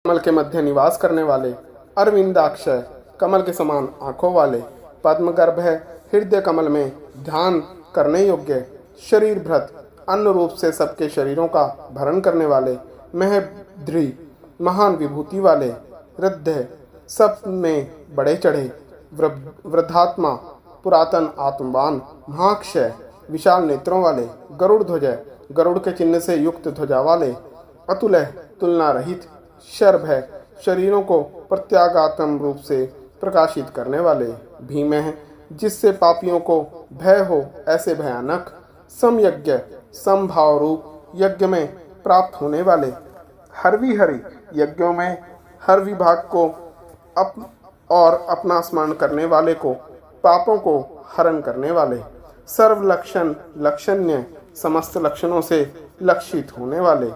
कमल के मध्य निवास करने वाले, अरविंदाक्षय कमल के समान आंखों वाले, पद्म गर्भ है हृदय कमल में ध्यान करने योग्य, शरीर भृत अन्न रूप से सबके शरीरों का भरण करने वाले, महद्री महान विभूति वाले, हृदय सब में बड़े चढ़े, वृद्धात्मा पुरातन आत्मवान, महाक्षय विशाल नेत्रों वाले, गरुड़ ध्वज गरुड़ के चिन्ह से युक्त ध्वजा वाले, अतुल तुलना रहित, शर्भ है शरीरों को प्रत्यागात्म रूप से प्रकाशित करने वाले, भीम है जिससे पापियों को भय हो ऐसे भयानक, समयज्ञ समभाव रूप यज्ञ में प्राप्त होने वाले, हरवी हरि यज्ञों में हर विभाग को और अपना स्मरण करने वाले को पापों को हरण करने वाले, सर्व लक्षण लक्षण्य समस्त लक्षणों से लक्षित होने वाले,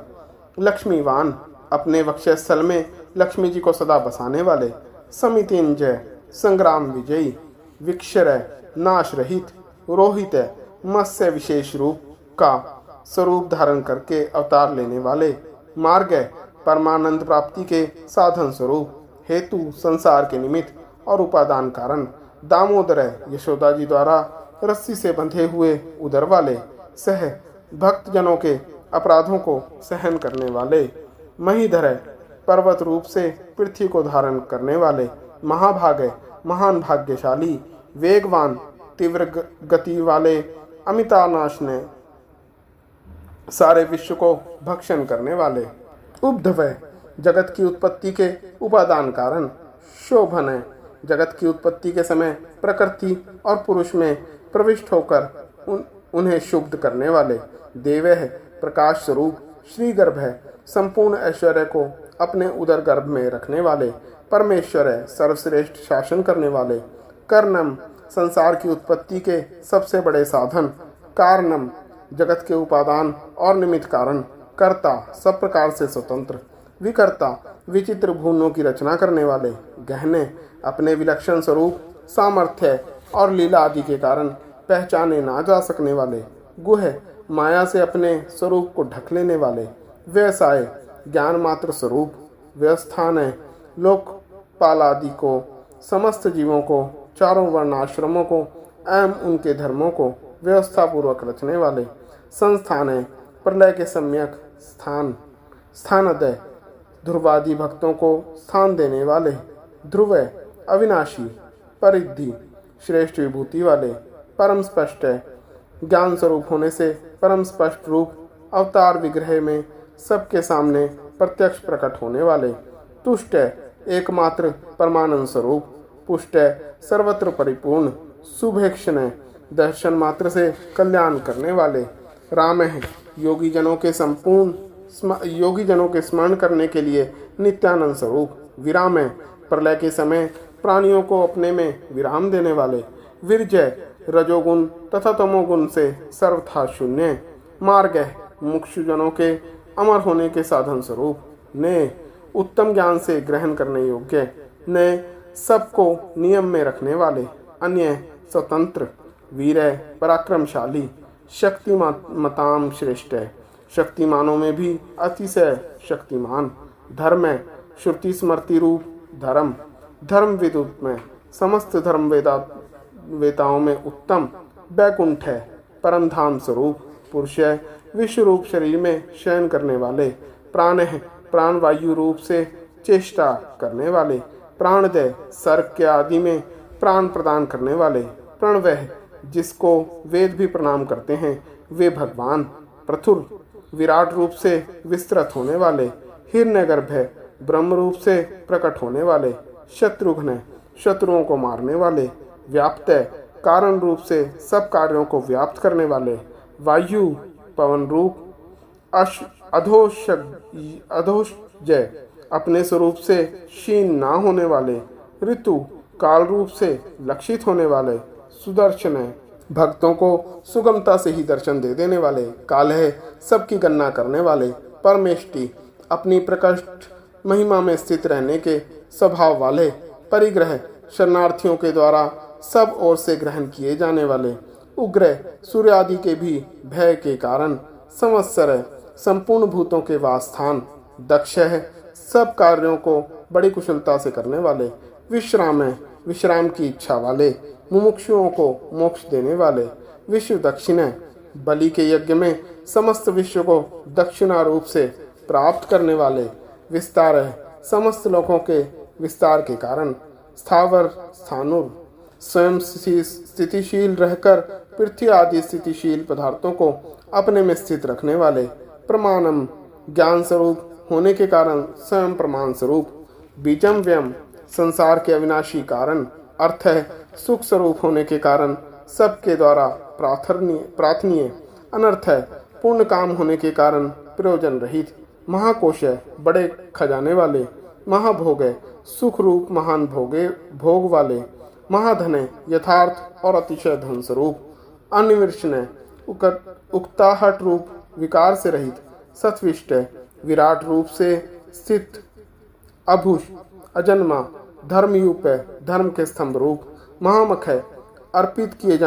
लक्ष्मीवान अपने वक्षस्थल में लक्ष्मी जी को सदा बसाने वाले, समितिंजय संग्राम विजयी, विक्षरय नाश रहित, रोहित मत्स्य विशेष रूप का स्वरूप धारण करके अवतार लेने वाले, मार्ग परमानंद प्राप्ति के साधन स्वरूप, हेतु संसार के निमित्त और उपादान कारण, दामोदर यशोदा जी द्वारा रस्सी से बंधे हुए उदर वाले, सह भक्तजनों के अपराधों को सहन करने वाले, महीधर पर्वत रूप से पृथ्वी को धारण करने वाले, महाभाग महान भाग्यशाली, वेगवान तीव्र गति वाले, अमितानाश ने सारे विश्व को भक्षण करने वाले, उपधवय जगत की उत्पत्ति के उपादान कारण, शोभन है जगत की उत्पत्ति के समय प्रकृति और पुरुष में प्रविष्ट होकर उन्हें शुद्ध करने वाले, देव है प्रकाश स्वरूप, श्री गर्भ है संपूर्ण ऐश्वर्य को अपने उदर गर्भ में रखने वाले, परमेश्वर है सर्वश्रेष्ठ शासन करने वाले, कर्णम संसार की उत्पत्ति के सबसे बड़े साधन, कारणम जगत के उपादान और निमित्त कारण, कर्ता सब प्रकार से स्वतंत्र, विकर्ता विचित्र भुवनों की रचना करने वाले, गहने अपने विलक्षण स्वरूप सामर्थ्य और लीला आदि के कारण पहचाने ना जा सकने वाले, गुह माया से अपने स्वरूप को ढक लेने वाले, व्यवसाय ज्ञान मात्र स्वरूप, व्यवस्थान है लोकपाल आदि को, समस्त जीवों को, चारों वर्णाश्रमों को एवं उनके धर्मों को व्यवस्था पूर्वक रचने वाले, संस्थान है प्रलय के सम्यक स्थान, स्थानदय ध्रुवादि भक्तों को स्थान देने वाले, ध्रुव अविनाशी परिद्धि श्रेष्ठ विभूति वाले, परम स्पष्ट है ज्ञान स्वरूप होने से परम स्पष्ट रूप, अवतार विग्रह में सबके सामने प्रत्यक्ष प्रकट होने वाले, तुष्ट एकमात्र परमानंद स्वरूप, पुष्ट सर्वत्र परिपूर्ण, शुभेक्षण दर्शन मात्र से कल्याण करने वाले, राम है योगी जनों के स्मरण करने के लिए नित्यानंद स्वरूप, विराम है प्रलय के समय प्राणियों को अपने में विराम देने वाले, विरजय रजोगुण तथा तमोगुण से सर्वथा शून्य, मार्ग है मुक्षुजनों के अमर होने के साधन स्वरूप, ने उत्तम ज्ञान से ग्रहण करने योग्य, ने सबको नियम में रखने वाले, अन्य स्वतंत्र, वीर पराक्रमशाली, शक्तिमताम श्रेष्ठ है शक्तिमानों में भी अतिशय शक्तिमान, धर्म है श्रुति स्मृति रूप धर्म, धर्म विदुत में समस्त धर्म वेताओं में उत्तम, बैकुंठ है परम धाम स्वरूप, पुरुष है विश्व रूप शरीर में शयन करने वाले, प्राण है प्राण वायु रूप से चेष्टा करने वाले, प्राणदय सर्ग के आदि में प्राण प्रदान करने वाले, प्रणवह जिसको वेद भी प्रणाम करते हैं वे भगवान, प्रथुर विराट रूप से विस्तृत होने वाले, हिरण्यगर्भ है ब्रह्म रूप से प्रकट होने वाले, शत्रुघ्न शत्रुओं को मारने वाले, व्याप्त है कारण रूप से सब कार्यों को व्याप्त करने वाले, वायु पवन रूप, अधोजय अपने स्वरूप से क्षीण ना होने वाले, ऋतु काल रूप से लक्षित होने वाले, सुदर्शन है भक्तों को सुगमता से ही दर्शन दे देने वाले, काल है सबकी गणना करने वाले, परमेष्टि अपनी प्रकृष्ट महिमा में स्थित रहने के स्वभाव वाले, परिग्रह शरणार्थियों के द्वारा सब ओर से ग्रहण किए जाने वाले, उग्र सूर्य आदि के भी भय के कारण, संवत्सर संपूर्ण भूतों के वास स्थान, दक्ष है सब कार्यों को बड़ी कुशलता से करने वाले, विश्राम है, विश्राम की इच्छा वाले, मुमुक्षुओं को मोक्ष देने वाले, विश्व दक्षिण है, बलि के यज्ञ में समस्त विश्व को दक्षिणा रूप से प्राप्त करने वाले, विस्तार है, समस्त लोगों के विस्तार के कारण, स्थावर स्थानुर, स्वयं स्थितिशील रहकर पृथ्वी आदि स्थितिशील पदार्थों को अपने में स्थित रखने वाले, प्रमाणम ज्ञान स्वरूप होने के कारण स्वयं प्रमाण स्वरूप, बीजम व्यम संसार के अविनाशी कारण, अर्थ है सुख स्वरूप होने के कारण सबके द्वारा प्रार्थनीय, अनर्थ है पूर्ण काम होने के कारण प्रयोजन रहित, महाकोश है बड़े खजाने वाले, महाभोग है सुख रूप महान भोग वाले, महाधन है यथार्थ और अतिशय धन स्वरूप, अनिर्वचन है उक्ताहट रूप विकार से रहित, सत्विष्ट है विराट रूप से स्थित, अभुष अजन्मा धर्मयूप है धर्म के स्तंभ रूप, महामख है अर्पित किए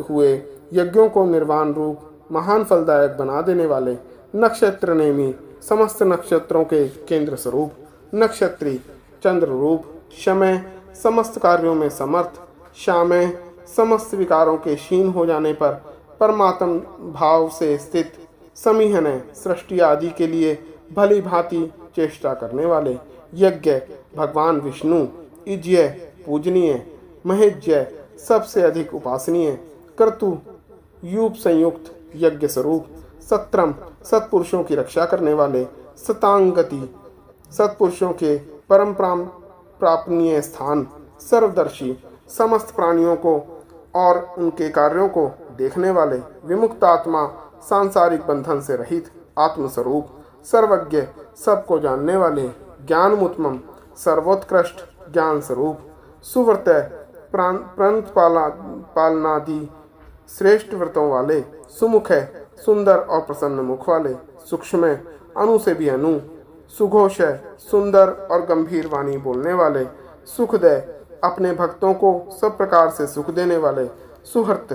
हुए यज्ञों को निर्वाण रूप महान फलदायक बना देने वाले, नक्षत्र नेमी समस्त नक्षत्रों के केंद्र स्वरूप, नक्षत्री चंद्र रूप, शमय समस्त कार्यों में समर्थ, श्यामय समस्त विकारों के क्षीण हो जाने पर परमात्म भाव से स्थित, समीहन है सृष्टि आदि के लिए भली भांति चेष्टा करने वाले, यज्ञ भगवान विष्णु, इज्य पूजनीय, महेज्य सबसे अधिक उपासनीय, कर्तु यूप संयुक्त यज्ञ स्वरूप, सत्रम सत्पुरुषों की रक्षा करने वाले, सतांगति सत्पुरुषों के परम प्रापनीय स्थान, सर्वदर्शी समस्त प्राणियों को और उनके कार्यों को देखने वाले, विमुक्त आत्मा सांसारिक बंधन से रहित आत्मस्वरूप, सर्वज्ञ सबको जानने वाले, ज्ञानमुत्तम सर्वोत्कृष्ट ज्ञान स्वरूप, सुव्रत प्रांत पालनादि श्रेष्ठ व्रतों वाले, सुमुख है सुंदर और प्रसन्न मुख वाले, सूक्ष्म है अणु से भी अणु, सुघोष है सुंदर और गंभीर वाणी बोलने वाले, सुखदय अपने भक्तों को सब प्रकार से सुख देने वाले, सुहृत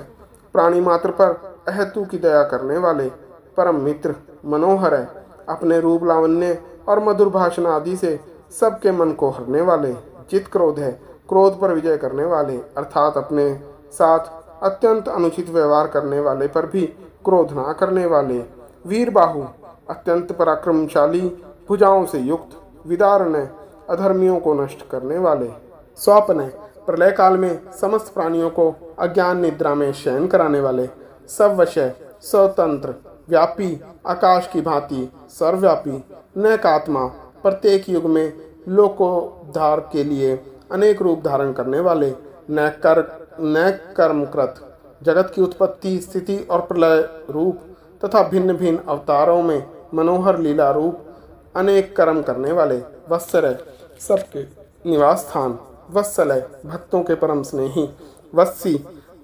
प्राणी मात्र पर अहेतु की दया करने वाले, परम मित्र मनोहर है अपने रूप लावण्य और मधुर भाषण आदि से सबके मन को हरने वाले, जित क्रोध है क्रोध पर विजय करने वाले, अर्थात अपने साथ अत्यंत अनुचित व्यवहार करने वाले पर भी क्रोध ना करने वाले, वीर बाहु अत्यंत पराक्रमशाली भुजाओं से युक्त, विदारण अधर्मियों को नष्ट करने वाले, स्वप्न प्रलय काल में समस्त प्राणियों को अज्ञान निद्रा में शयन कराने वाले, सवशय स्वतंत्र व्यापी आकाश की भांति सर्वव्यापी, नैकात्मा प्रत्येक युग में लोकोद्धार के लिए अनेक रूप धारण करने वाले, नैक कर्मकृत जगत की उत्पत्ति स्थिति और प्रलय रूप तथा भिन्न भिन्न अवतारों में मनोहर लीला रूप अनेक कर्म करने वाले, वत्सर सबके निवास स्थान, वत्सल भक्तों के परम स्नेही, वत्सी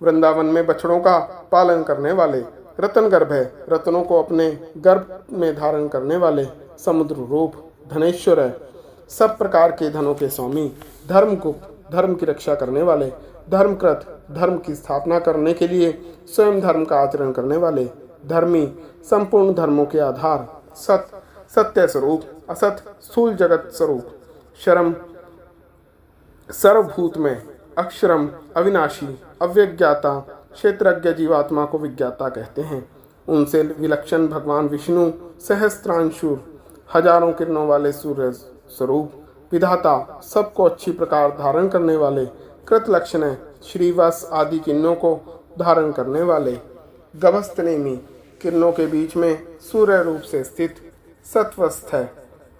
वृंदावन में बछड़ों का पालन करने वाले, रतन गर्भ है रत्नों को अपने गर्भ में धारण करने वाले, समुद्र रूप धनेश्वर है सब प्रकार के धनों के स्वामी, धर्मगुप्त धर्म की रक्षा करने वाले, धर्मकृत धर्म की स्थापना करने के लिए स्वयं धर्म का आचरण करने वाले, धर्मी संपूर्ण धर्मों के आधार, सत्य स्वरूप असत स्थूल जगत स्वरूप, शरम सर्वभूत में, अक्षरम अविनाशी अव्यज्ञाता क्षेत्रज्ञ जीवात्मा को विज्ञाता कहते हैं, उनसे विलक्षण भगवान विष्णु सहस्त्रांशुर हजारों किरणों वाले सूर्य स्वरूप, विधाता सबको अच्छी प्रकार धारण करने वाले, कृत लक्षण श्रीवत्स आदि किरणों को धारण करने वाले, गभस्तनेमी किरणों के बीच में सूर्य रूप से स्थित, सत्वस्थ है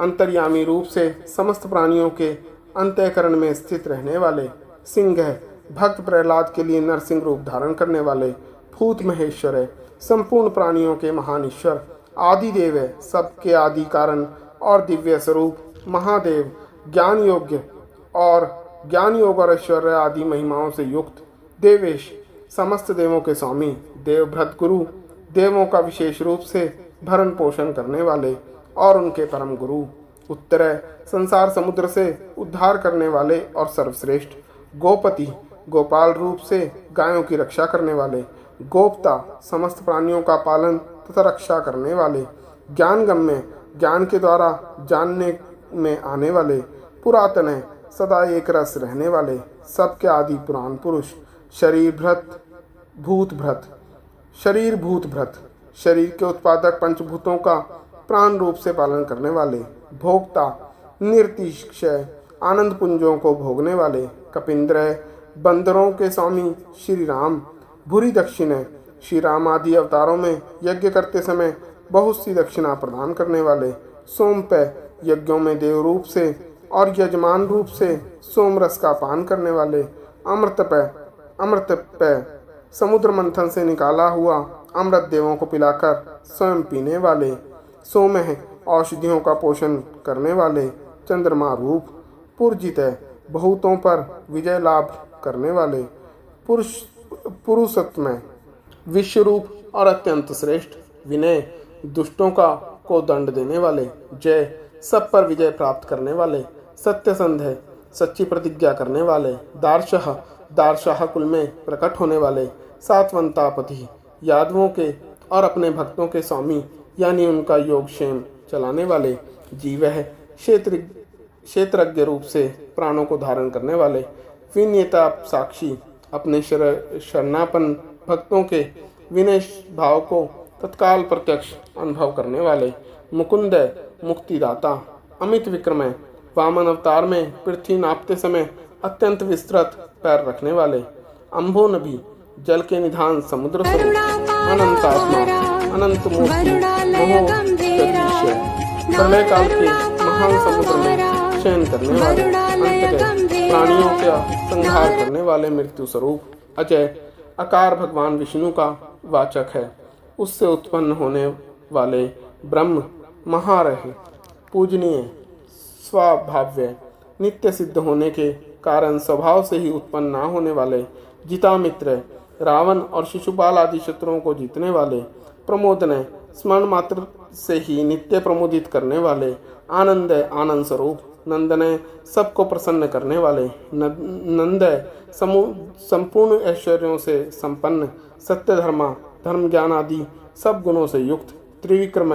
अंतर्यामी रूप से समस्त प्राणियों के अंतःकरण में स्थित रहने वाले, सिंह है भक्त प्रहलाद के लिए नरसिंह रूप धारण करने वाले, भूत महेश्वर है संपूर्ण प्राणियों के महान ईश्वर, आदिदेव है सबके आदि कारण और दिव्य स्वरूप, महादेव ज्ञान योग्य और ज्ञान योग और ऐश्वर्य आदि महिमाओं से युक्त, देवेश समस्त देवों के स्वामी, देवभ्रत गुरु देवों का विशेष रूप से भरण पोषण करने वाले और उनके परम गुरु, उत्तर संसार समुद्र से उद्धार करने वाले और सर्वश्रेष्ठ, गोपति गोपाल रूप से गायों की रक्षा करने वाले, गोप्ता समस्त प्राणियों का पालन तथा रक्षा करने वाले, ज्ञान गम्य ज्ञान के द्वारा जानने में आने वाले, पुरातन है, सदा एक रस रहने वाले, सबके आदि पुराण पुरुष, शरीर भृत भूत भृत, शरीर भूत भृत, शरीर के उत्पादक पंचभूतों का प्राण रूप से पालन करने वाले, भोक्ता, निर्तिशय, आनंद पुंजों को भोगने वाले, कपिंद्र, बंदरों के स्वामी श्री राम, भूरी दक्षिण, श्री राम आदि अवतारों में यज्ञ करते समय बहुत सी दक्षिणा प्रदान करने वाले, सोमपय, यज्ञों में देव रूप से और यजमान रूप से सोम रस का पान करने वाले, अमृतपय, समुद्र मंथन से निकाला हुआ अमृत देवों को पिलाकर स्वयं पीने वाले, सोमह, औषधियों का पोषण करने वाले, चंद्रमा रूप, पुरजित, बहुतों पर विजय लाभ करने वाले, पुरुषोत्तम, विश्वरूप और अत्यंत श्रेष्ठ, विनय, दुष्टों को दंड देने वाले, जय, सब पर विजय प्राप्त करने वाले, सत्यसंध, सच्ची प्रतिज्ञा करने वाले, दारशाह कुल में प्रकट होने वाले, सातवंतापति, यादवों के और अपने भक्तों के स्वामी यानी उनका योगक्षेम चलाने वाले, जीवह, क्षेत्रज्ञ रूप से प्राणों को धारण करने वाले, विनयता साक्षी, अपने शरणापन भक्तों के विनय भाव को तत्काल प्रत्यक्ष अनुभव करने वाले, मुकुंद, मुक्तिदाता, अमित विक्रमय, वामन अवतार में पृथ्वी नापते समय अत्यंत विस्तृत पैर रखने वाले, अम्भो नभी, जल के निधान समुद्र स्वरूप, अनंत आत्मा, अनंत मूर्ति, प्रलय काल के महान समुद्र में शयन करने वाले, अंततः प्राणियों का संहार करने वाले, मृत्यु स्वरूप, अजय, आकार भगवान विष्णु का वाचक है, उससे उत्पन्न होने वाले, ब्रह्म, महारह, पूजनीय, स्वाभाव्य, नित्य सिद्ध होने के कारण स्वभाव से ही उत्पन्न ना होने वाले, जितामित्र, रावण और शिशुपाल आदि शत्रुओं को जीतने वाले, प्रमोदन, स्मरण मात्र से ही नित्य प्रमोदित करने वाले, आनंद, आनंद स्वरूप, नंदन, सबको प्रसन्न करने वाले, नंद, संपूर्ण ऐश्वर्यों से संपन्न, सत्य धर्मा, धर्म ज्ञान आदि सब गुणों से युक्त, त्रिविक्रम,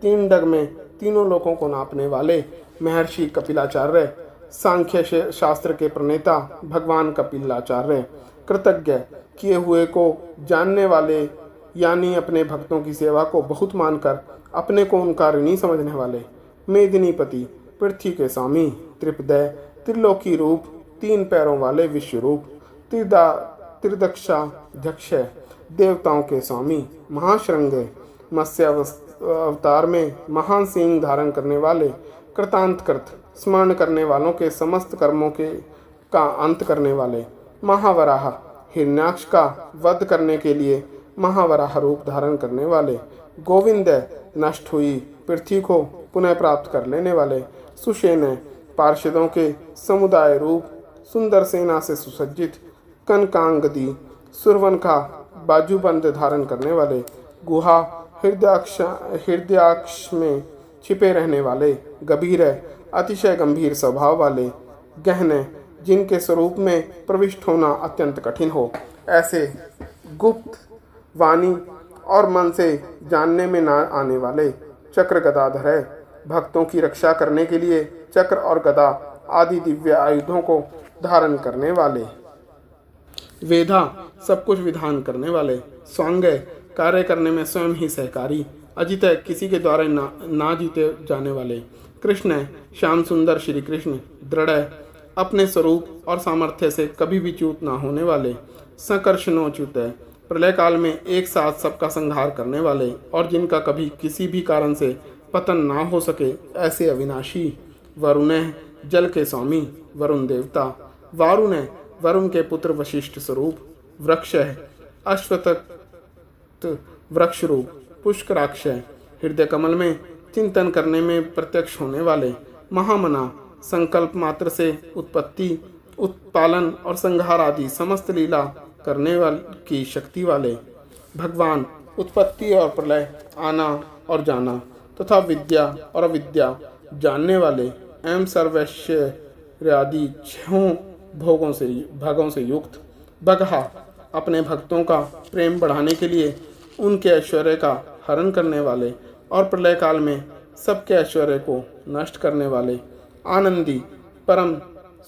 तीन डग में तीनों लोकों को नापने वाले, महर्षि कपिलाचार्य, सांख्य शास्त्र के प्रणेता भगवान कपिलाचार्य, कृतज्ञ, किए हुए को जानने वाले यानी अपने भक्तों की सेवा को बहुत मानकर अपने को उनका ऋणी समझने वाले, मेदिनीपति, पृथ्वी के स्वामी, त्रिपदय, त्रिलोकी रूप, तीन पैरों वाले विश्वरूप, त्रिदक्षाध्यक्ष, देवताओं के स्वामी, महाशृंग, मत्स्य अवतार में महान सिंह धारण करने वाले, कृतांतकृत, स्मरण करने वालों के समस्त कर्मों का अंत करने वाले, महावराह, हिरण्याक्ष का वध करने के लिए महावराह रूप धारण करने वाले, गोविंद, नष्ट हुई पृथ्वी को पुनः प्राप्त कर लेने वाले, सुषेण, पार्षदों के समुदाय रूप, सुंदर सेना से सुसज्जित, कनकांगदी, सुरवन का बाजूबंद धारण करने वाले, गुहा, हृदयाक्ष में छिपे रहने वाले, गंभीर, अतिशय गंभीर स्वभाव वाले, गहन, जिनके स्वरूप में प्रविष्ट होना अत्यंत कठिन हो, ऐसे गुप्त, वाणी और मन से जानने में ना आने वाले, चक्र गदाधर है, भक्तों की रक्षा करने के लिए चक्र और गदा आदि दिव्य आयुधों को धारण करने वाले, वेधा, सब कुछ विधान करने वाले, स्वांग, कार्य करने में स्वयं ही सहकारी, अजित, किसी के द्वारा ना जीते जाने वाले, कृष्ण, श्याम सुंदर श्री कृष्ण, दृढ़, अपने स्वरूप और सामर्थ्य से कभी भी च्यूत ना होने वाले, संकर्षणोच्युत, प्रलय काल में एक साथ सबका संहार करने वाले और जिनका कभी किसी भी कारण से पतन ना हो सके, ऐसे अविनाशी, वरुण, जल के स्वामी, वरुण देवता, वारुण, वरुण के पुत्र वशिष्ठ स्वरूप, वृक्ष, अश्वत्थ वृक्ष रूप, पुष्कराक्ष, हृदय कमल में चिंतन करने में प्रत्यक्ष होने वाले, महामना, संकल्प मात्र से उत्पत्ति, उत्पालन और संहार आदि समस्त लीला करने वाली की शक्ति वाले, भगवान, उत्पत्ति और प्रलय, आना और जाना तथा विद्या और अविद्या जानने वाले एवं सर्वैश्वर्यादि छहों भागों से युक्त, बगहा, अपने भक्तों का प्रेम बढ़ाने के लिए उनके ऐश्वर्य का हरण करने वाले और प्रलय काल में सबके ऐश्वर्य को नष्ट करने वाले, आनंदी परम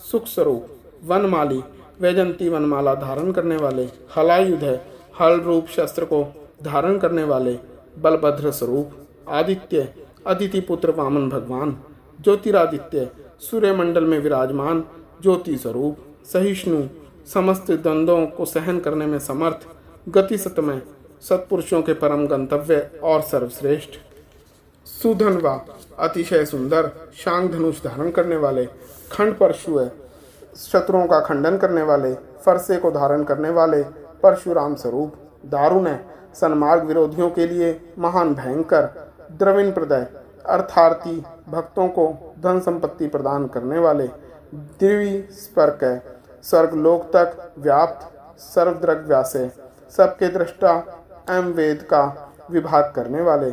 सुख स्वरूप, वनमाली वैजंती वनमाला धारण करने वाले, हलायुध है हल रूप शस्त्र को धारण करने वाले, बलभद्र स्वरूप, आदित्य अदिति पुत्र वामन भगवान, ज्योतिरादित्य सूर्यमंडल में विराजमान ज्योति स्वरूप, सहिष्णु समस्त द्वंद्वों को सहन करने में समर्थ, गति सतमय सत्पुरुषों के परम गंतव्य और सर्वश्रेष्ठ, सुधनवा अतिशय सुंदर शांग धनुष धारण करने वाले, खंड परशु है शत्रुओं का खंडन करने वाले, फरसे को धारण करने वाले, परशुराम स्वरूप, दारुण है सन्मार्ग विरोधियों के लिए महान भयंकर, द्रविण प्रदय अर्थार्थी भक्तों को धन संपत्ति प्रदान करने वाले, दिव्य स्पर्क है स्वर्गलोक तक व्याप्त सर्वद्रग व्यासे, सबके दृष्टा एवं वेद का विभाग करने वाले,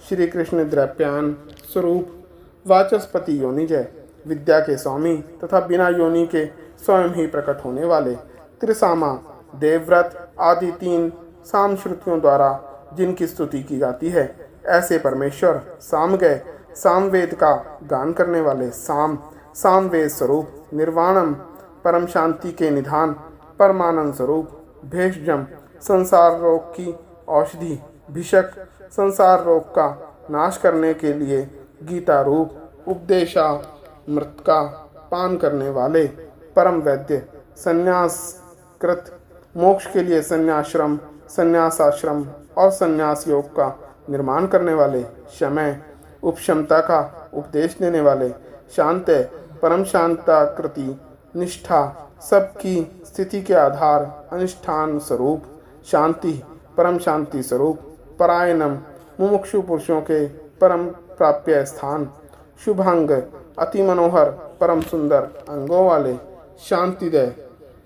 श्री कृष्ण द्रव्यान स्वरूप, वाचस्पति योनिजय विद्या के स्वामी तथा बिना योनि के स्वयं ही प्रकट होने वाले, त्रिसामा देवव्रत आदि 3 साम श्रुतियों द्वारा जिनकी स्तुति की जाती है, ऐसे परमेश्वर सामगय सामवेद का गान करने वाले, सामवेद स्वरूप, निर्वाणम परम शांति के निधान, परमानंद स्वरूप, भेषजम संसार रोग की औषधि, भिषक संसार रोग का नाश करने के लिए गीता रूप, उपदेशा मृत का पान करने वाले, परम वैद्य संन्यास कृत मोक्ष के लिए संन्याश्रम संन्यासाश्रम और संन्यास योग का निर्माण करने वाले, शमय उपशमता का उपदेश देने वाले, शांत परम शांताकृति निष्ठा सबकी स्थिति के आधार अनुष्ठान स्वरूप, शांति परम शांति स्वरूप, परायणम मुमुक्षु पुरुषों के परम प्राप्य स्थान, शुभांग अति मनोहर परम सुंदर अंगों वाले, शांतिदय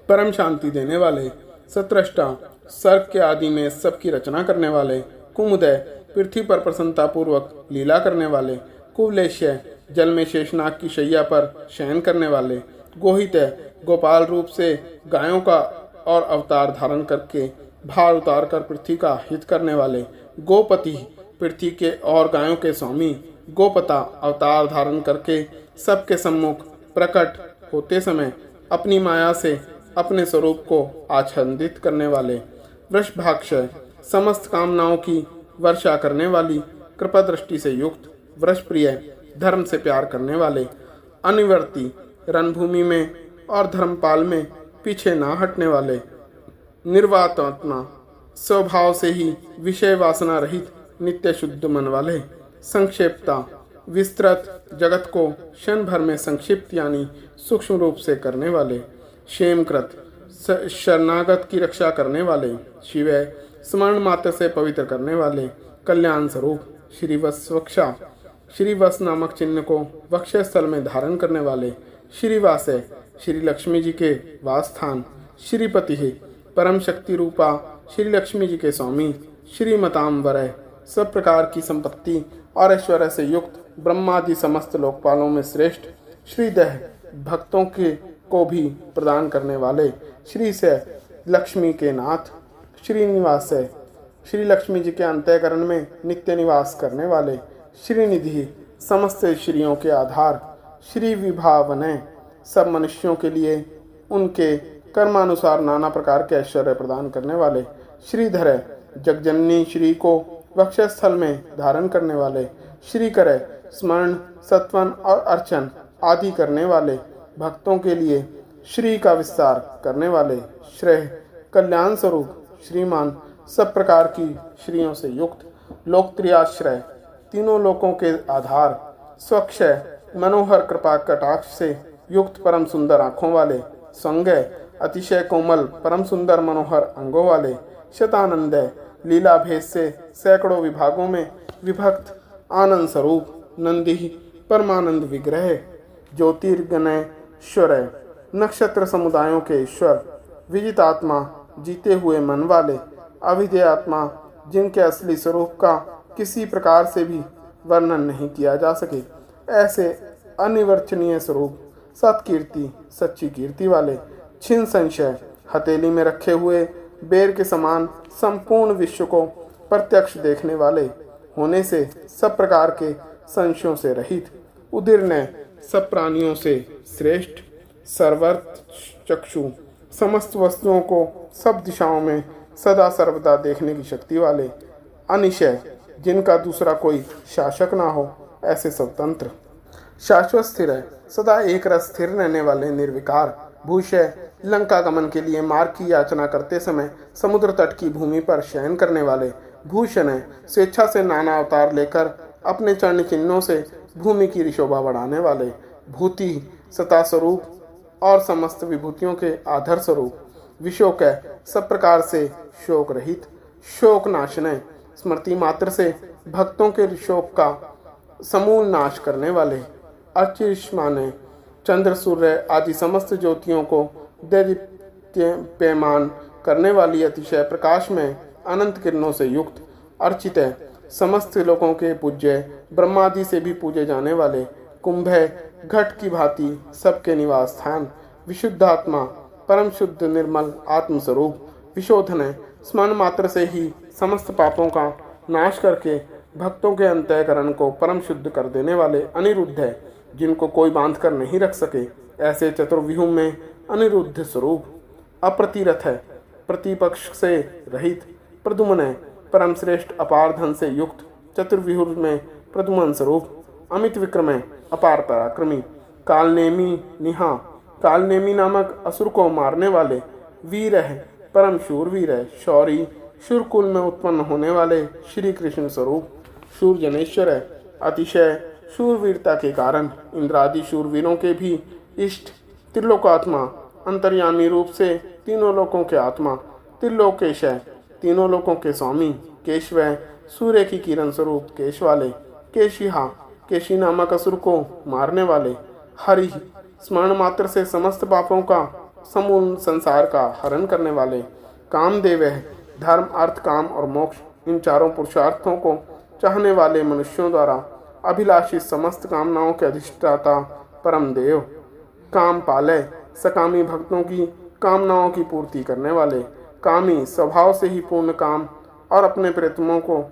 परम शांति देने वाले, सत्रष्टा सर्ग के आदि में सबकी रचना करने वाले, कुमुदय पृथ्वी पर प्रसन्नता पूर्वक लीला करने वाले, कुवलेश्य जल में शेषनाग की शैया पर शयन करने वाले, गोहित गोपाल रूप से गायों का और अवतार धारण करके भार उतार कर पृथ्वी का हित करने वाले, गोपति पृथ्वी के और गायों के स्वामी, गोपता अवतार धारण करके सबके सम्मुख प्रकट होते समय अपनी माया से अपने स्वरूप को आच्छादित करने वाले, वृषभाक्ष समस्त कामनाओं की वर्षा करने वाली, कृपा दृष्टि से युक्त, वृषप्रिय धर्म से प्यार करने वाले, अनिवर्ती रणभूमि में और धर्मपाल में पीछे ना हटने वाले, निर्वातात्मा स्वभाव से ही विषय वासना रहित नित्य शुद्ध मन वाले, संक्षेपता विस्तृत जगत को क्षण भर में संक्षिप्त यानी सूक्ष्म रूप से करने वाले, क्षेमकृत शरणागत की रक्षा करने वाले, शिव स्मरण मात्र से पवित्र करने वाले, कल्याण स्वरूप, श्रीवत्सवक्षा श्रीवत्स नामक चिन्ह को वक्षस्थल में धारण करने वाले, श्रीवास श्री लक्ष्मी जी के वासस्थान, श्रीपति परम शक्ति रूपा श्री लक्ष्मी जी के स्वामी, श्रीमतांबर सब प्रकार की संपत्ति और ऐश्वर्य से युक्त ब्रह्मादि समस्त लोकपालों में श्रेष्ठ, श्रीदह भक्तों के को भी प्रदान करने वाले, श्री से लक्ष्मी के नाथ, श्रीनिवास श्री लक्ष्मी जी के अंतःकरण में नित्य निवास करने वाले, श्रीनिधि समस्त श्रियों के आधार, श्री विभावनय सब मनुष्यों के लिए उनके कर्मानुसार नाना प्रकार के ऐश्वर्य प्रदान करने वाले, श्रीधर जगजननी श्री को वक्षस्थल में धारण करने वाले, श्रीकर स्मरण सत्वन और अर्चन आदि करने वाले, भक्तों के लिए श्री का विस्तार करने वाले, श्रेय कल्याण स्वरूप, श्रीमान सब प्रकार की श्रियों से युक्त, लोकत्रियाश्रय तीनों लोकों के आधार, स्वच्छ मनोहर कृपा कटाक्ष से युक्त परम सुंदर आँखों वाले, संज्ञ अतिशय कोमल परम सुंदर मनोहर अंगों वाले, शतानंद लीला भेद से सैकड़ों विभागों में विभक्त आनंद स्वरूप, नंदी परमानंद विग्रह, ज्योतिर्गणेश्वर नक्षत्र समुदायों के ईश्वर, विजितात्मा जीते हुए मन वाले, अविधेय आत्मा जिनके असली स्वरूप का किसी प्रकार से भी वर्णन नहीं किया जा सके, ऐसे अनिवर्चनीय स्वरूप, सत्कीर्ति सच्ची कीर्ति वाले, छिन्न संशय हथेली में रखे हुए बेर के समान संपूर्ण विश्व को प्रत्यक्ष देखने वाले होने से सब प्रकार के संशयों से रहित, उदिर ने सब प्राणियों से श्रेष्ठ, सर्वर्थ चक्षु, समस्त वस्तुओं को सब दिशाओं में सदा सर्वदा देखने की शक्ति वाले, अनिशय, जिनका दूसरा कोई शासक ना हो, ऐसे स्वतंत्र, शाश्वत स्थिर है, सदा एक रस स्थिर रहने वाले, निर्विकार, भूषय, लंका गमन के लिए मार्ग की याचना करते समय समुद्र तट की भूमि पर शयन करने वाले, भूषण है, स्वेच्छा से नाना अवतार लेकर अपने चरण चिन्हों से भूमि की शोभा बढ़ाने वाले, भूति, सता स्वरूप और समस्त विभूतियों के आधार स्वरूप, विशोक है, सब प्रकार से शोक रहित, शोक नाशनय, स्मृति मात्र से भक्तों के शोक का समूल नाश करने वाले, अर्चिष्माने, चंद्र सूर्य आदि समस्त ज्योतियों को दैदीप्यमान करने वाली, अतिशय प्रकाश में अनंत किरणों से युक्त, अर्चित है, समस्त लोगों के पूज्य, ब्रह्मादि से भी पूजे जाने वाले, कुंभ है, घट की भांति सबके निवास स्थान, विशुद्ध आत्मा, परम शुद्ध निर्मल आत्मस्वरूप, विशोधन है, स्मरण मात्र से ही समस्त पापों का नाश करके भक्तों के अंतःकरण को परम शुद्ध कर देने वाले, अनिरुद्ध है, जिनको कोई बांध कर नहीं रख सके, ऐसे चतुर्व्यूह में अनिरुद्ध स्वरूप, अप्रतिरथ है, प्रतिपक्ष से रहित, प्रद्युम्न है, परम श्रेष्ठ अपार धन से युक्त, चतुर्व्यूह में प्रद्युम्न स्वरूप, अमित विक्रम है, अपार पराक्रमी, कालनेमी निहा, कालनेमी नामक असुर को मारने वाले, वीर है, परम शूरवीर है, शौरी, शूरकुल में उत्पन्न होने वाले श्री कृष्ण स्वरूप, शूरजनेश्वर है, अतिशय शूरवीरता के कारण इंद्रादि शूरवीरों के भी इष्ट, त्रिलोकात्मा, अंतर्यामी रूप से तीनों लोकों के आत्मा, त्रिलोकेश है, तीनों लोकों के स्वामी, केशव है, सूर्य की किरण स्वरूप केश वाले, केशिहा, केशी नामक असुर को मारने वाले, हरि, स्मरण मात्र से समस्त पापों का समूल संसार का हरण करने वाले, कामदेव है, धर्म अर्थ काम और मोक्ष इन चारों पुरुषार्थों को चाहने वाले मनुष्यों द्वारा अभिलाषित समस्त कामनाओं के अधिष्ठाता परम देव, काम पालय, सकामी भक्तों की कामनाओं की पूर्ति करने वाले, कामी, स्वभाव से ही पूर्ण काम और अपने प्रियतमों को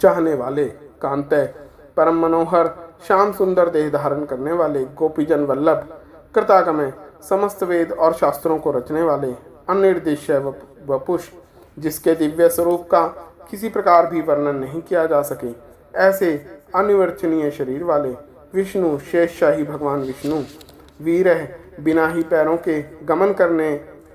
चाहने वाले, कांतय, परम मनोहर, श्याम सुंदर देह धारण करने वाले, गोपीजन वल्लभ, कृतागमय, समस्त वेद और शास्त्रों को रचने वाले, अनिर्देश्य वपुष, जिसके दिव्य स्वरूप का किसी प्रकार भी वर्णन नहीं किया जा सके, ऐसे अनिवर्चनीय शरीर वाले, विष्णु, शेषशाही भगवान विष्णु, वीर है, बिना ही पैरों के गमन करने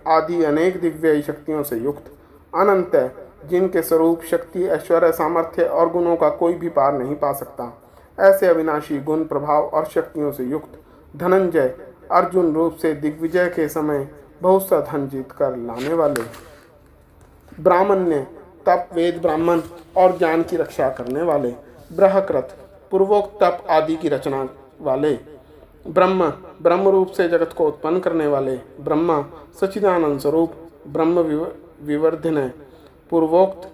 आदि अनेक दिव्य शक्तियों से युक्त, अनंत है, जिनके स्वरूप, शक्ति, ऐश्वर्य, सामर्थ्य और गुणों का कोई भी पार नहीं पा सकता, ऐसे अविनाशी गुण, प्रभाव और शक्तियों से युक्त, धनंजय, अर्जुन रूप से दिग्विजय के समय बहुत सा धन जीत कर लाने वाले, ब्राह्मण्य, तप, वेद, ब्राह्मण और ज्ञान की रक्षा करने वाले, ब्रहकृत, पूर्वोक्त तप आदि की रचना वाले, ब्रह्म, ब्रह्म रूप से जगत को उत्पन्न करने वाले, ब्रह्मा, सच्चिदानंद स्वरूप, ब्रह्म विवर्धन, पूर्वोक्त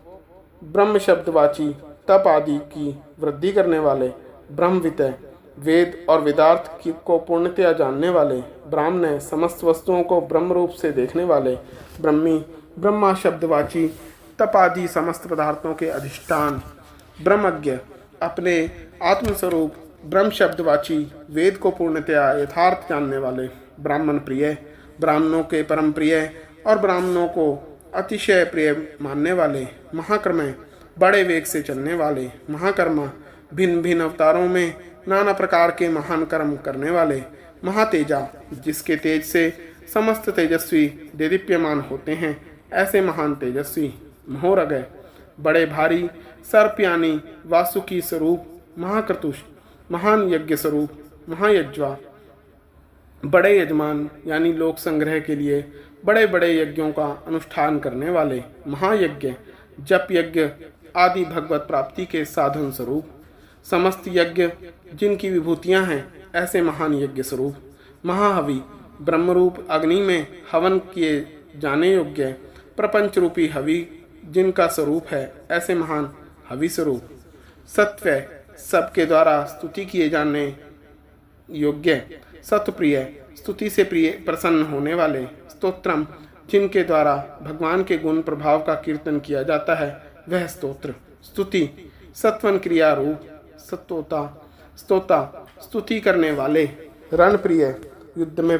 ब्रह्म शब्दवाची तप आदि की वृद्धि करने वाले, ब्रह्मवितय, वेद और वेदार्थ की को पूर्णतया जानने वाले, ब्राह्मण, समस्त वस्तुओं को ब्रह्म रूप से देखने वाले, ब्रह्मी, ब्रह्मा शब्दवाची तप आदि समस्त पदार्थों के अधिष्ठान, ब्रह्मज्ञ, अपने आत्मस्वरूप ब्रह्म शब्दवाची वेद को पूर्णतया यथार्थ जानने वाले, ब्राह्मण प्रिय, ब्राह्मणों के परम प्रिय और ब्राह्मणों को अतिशय प्रिय मानने वाले, महाक्रमय, बड़े वेग से चलने वाले, महाकर्मा, भिन्न भिन्न अवतारों में नाना प्रकार के महान कर्म करने वाले, महातेजा, जिसके तेज से समस्त तेजस्वी देदीप्यमान होते हैं, ऐसे महान तेजस्वी, महोरगय, बड़े भारी, सर्पयानी, वासुकी स्वरूप, महाक्रतुष, महान यज्ञ स्वरूप, महायज्वा, बड़े यजमान यानी लोक संग्रह के लिए बड़े बड़े यज्ञों का अनुष्ठान करने वाले, महायज्ञ, जप यज्ञ आदि भगवत प्राप्ति के साधन स्वरूप, समस्त यज्ञ जिनकी विभूतियां हैं, ऐसे महान यज्ञ स्वरूप, महाहवि, ब्रह्मरूप अग्नि में हवन किए जाने योग्य, प्रपंच रूपी हवि जिनका स्वरूप है, ऐसे महान हवि स्वरूप, सत्व, सबके द्वारा स्तुति किए जाने योग्य, सतप्रिय, स्तुति से प्रिय प्रसन्न होने वाले, स्तोत्रम, जिनके द्वारा भगवान के गुण प्रभाव का कीर्तन किया जाता है, वह स्तोत्र, स्तुति, सत्वन क्रिया रूप, स्तोता स्तोता स्तुति करने वाले, रणप्रिय युद्ध में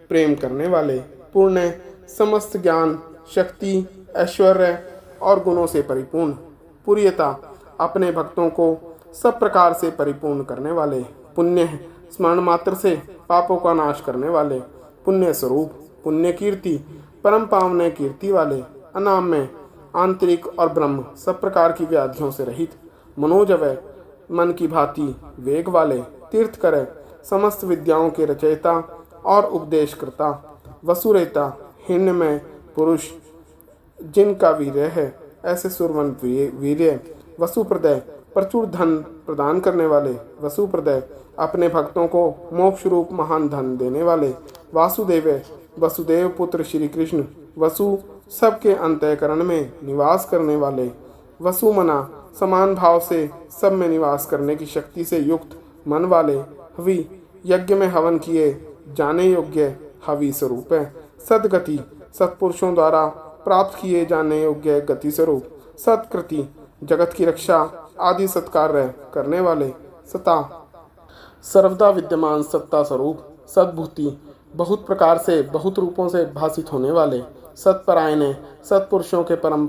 प्रेम करने वाले, पुण्य समस्त ज्ञान शक्ति ऐश्वर्य और गुणों से परिपूर्ण, पुर्यता अपने भक्तों को सब प्रकार से परिपूर्ण करने वाले, पुण्य स्मरण मात्र से पापों का नाश करने वाले, पुण्य स्वरूप, पुण्य कीर्ति परम पावने कीर्ति वाले, अनाम में आंतरिक और ब्रह्म सब प्रकार की व्याधियों से रहित, मनोजवय मन की भांति वेग वाले, तीर्थ करे समस्त विद्याओं के रचयिता और उपदेशकर्ता, वसुरेता हिरण्यमय पुरुष जिनका वीर्य है, ऐसे सुरवंत वीर्य, वसुप्रदय प्रचुर धन प्रदान करने वाले, वसुप्रदय अपने भक्तों को मोक्ष रूप महान धन देने वाले, वासुदेव वसुदेव पुत्र श्री कृष्ण, वसु सबके अंतःकरण में निवास करने वाले, वसुमना समान भाव से सब में निवास करने की शक्ति से युक्त मन वाले, हवि यज्ञ में हवन किए जाने योग्य हवि स्वरूप है, सदगति सत्पुरुषों द्वारा प्राप्त किए जाने योग्य गति स्वरूप, सत्कृति जगत की रक्षा आदि सत्कार्य करने वाले, सता सर्वदा विद्यमान सत्ता स्वरूप, सद्भूति बहुत प्रकार से बहुत रूपों से भासित होने वाले, सत्परायण सत्पुरुषों के परम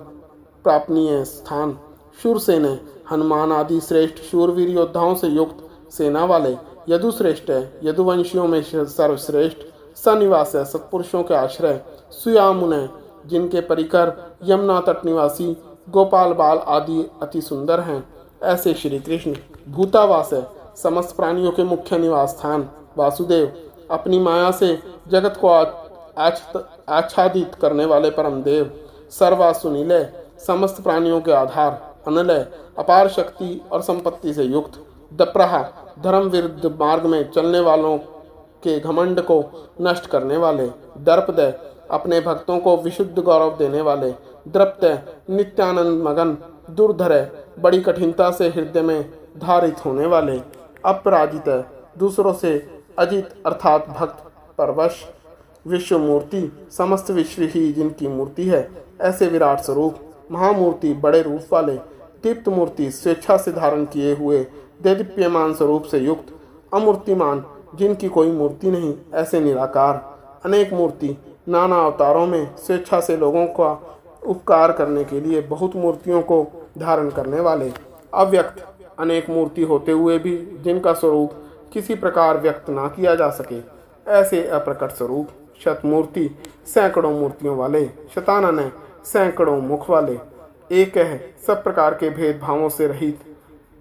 प्रापणीय स्थान, शूरसेन हनुमान आदि श्रेष्ठ शूरवीर योद्धाओं से युक्त सेना वाले, यदुश्रेष्ठ यदुवंशियों में सर्वश्रेष्ठ, सनिवास सत्पुरुषों के आश्रय, सुयामुन जिनके परिकर यमुना तट निवासी गोपाल बाल आदि अति सुंदर हैं, ऐसे श्री कृष्ण, भूतावास समस्त प्राणियों के मुख्य निवास स्थान, वासुदेव अपनी माया से जगत को आच्छादित करने वाले परम देव, सर्वासुनीलय समस्त प्राणियों के आधार, अनलय अपार शक्ति और संपत्ति से युक्त, दप्रहा धर्म विरुद्ध मार्ग में चलने वालों के घमंड को नष्ट करने वाले, दर्पदय अपने भक्तों को विशुद्ध गौरव देने वाले, द्रप्तय नित्यानंद मगन, दुर्धर बड़ी कठिनता से हृदय में धारित होने वाले, अपराजित दूसरों से अजित अर्थात भक्त परवश, विश्व मूर्ति समस्त विश्व ही जिनकी मूर्ति है, ऐसे विराट स्वरूप, महामूर्ति बड़े रूप वाले, दीप्त मूर्ति स्वेच्छा से धारण किए हुए देदीप्यमान स्वरूप से युक्त, अमूर्तिमान जिनकी कोई मूर्ति नहीं, ऐसे निराकार, अनेक मूर्ति नाना अवतारों में स्वेच्छा से लोगों का उपकार करने के लिए बहुत मूर्तियों को धारण करने वाले, अव्यक्त अनेक मूर्ति होते हुए भी जिनका स्वरूप किसी प्रकार व्यक्त ना किया जा सके, ऐसे अप्रकट स्वरूप, शतमूर्ति सैकड़ों मूर्तियों वाले, शतानन सैकड़ों मुख वाले, एक है सब प्रकार के भेदभावों से रहित,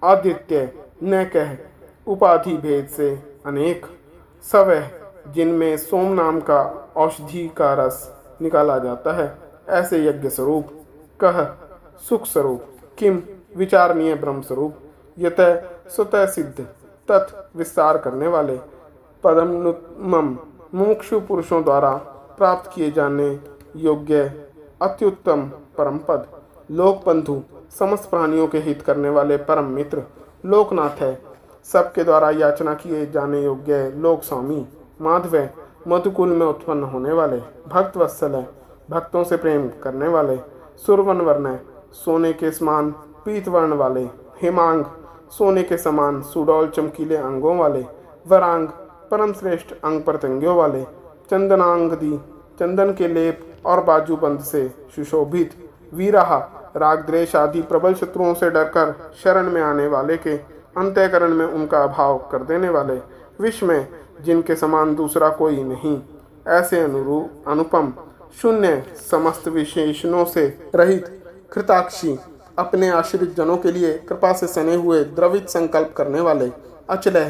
आदित्य न कह उपाधि भेद से अनेक, सब जिनमें सोम नाम का औषधि का रस निकाला जाता है, ऐसे यज्ञ स्वरूप, कह सुख स्वरूप, किम विचारणीय ब्रह्म स्वरूप, यत स्वतः सिद्ध तत् विस्तार करने वाले, पदम मुमुक्षु पुरुषों द्वारा प्राप्त किए जाने योग्य अत्युत्तम परम पद, लोक बंधु समस्त प्राणियों के हित करने वाले परम मित्र, लोकनाथ है सबके द्वारा याचना किए जाने योग्य लोक स्वामी, माधव मधुकुल में उत्पन्न होने वाले, भक्त वत्सल है भक्तों से प्रेम करने वाले, सुरवन वर्ण सोने के समान पीत वर्ण वाले, हेमांग सोने के समान सुडौल चमकीले अंगों वाले, वरांग परम श्रेष्ठ अंग प्रत्यंगियों वाले, चंदनांगदी चंदन के लेप और बाजूबंद से सुशोभित, वीराहा रागद्वेष आदि प्रबल शत्रुओं से डरकर शरण में आने वाले के अंतःकरण में उनका अभाव कर देने वाले, विश्व में जिनके समान दूसरा कोई नहीं, ऐसे अनुपम शून्य समस्त विशेषणों से रहित, कृताक्षी अपने आश्रित जनों के लिए कृपा से सने हुए द्रवित संकल्प करने वाले, अचल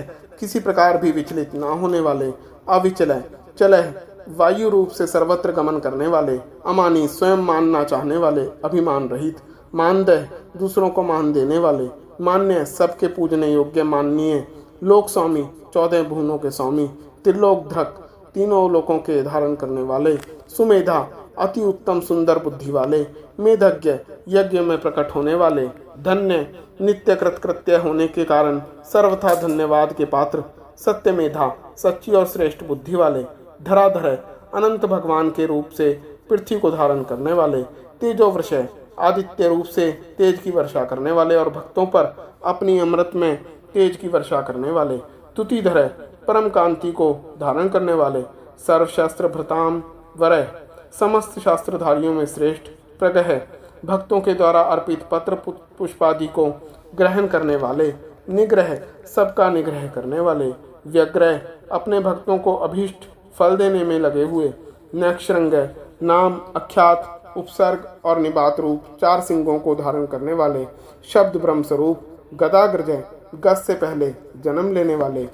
किसी प्रकार भी विचलित ना होने वाले, अविचल चल वायु रूप से सर्वत्र गमन करने वाले, अमानी स्वयं मानना चाहने वाले, अभिमान रहित, मानदेय दूसरों को मान देने वाले, मान्य सबके पूजने योग्य माननीय, लोक स्वामी 14 भुवनों के स्वामी, त्रिलोकधक तीनों लोकों के धारण करने वाले, सुमेधा अति उत्तम सुंदर बुद्धि वाले, मेधज्ञ यज्ञ में प्रकट होने वाले, धन्य नित्य कृतकृत्य होने के कारण सर्वथा धन्यवाद के पात्र, सत्य मेधा सच्ची और श्रेष्ठ बुद्धि वाले, धराधर अनंत भगवान के रूप से पृथ्वी को धारण करने वाले, तेजो वृषय आदित्य रूप से तेज की वर्षा करने वाले और भक्तों पर अपनी अमृत में तेज की वर्षा करने वाले, तुतिधर परम कांति को धारण करने वाले, सर्वशास्त्र भृताम वरय समस्त शास्त्रधारियों में श्रेष्ठ, प्रगह भक्तों के द्वारा अर्पित पत्र पुष्पादि को ग्रहण करने वाले, निग्रह सबका निग्रह करने वाले, व्यग्रह अपने भक्तों को अभीष्ट फल देने में लगे हुए, नक्षरंग नाम अख्यात उपसर्ग और निबात रूप 4 सिंगों को धारण करने वाले, शब्द ब्रह्म स्वरूप, गदाग्रज गज से पहले जन्म लेने वाले,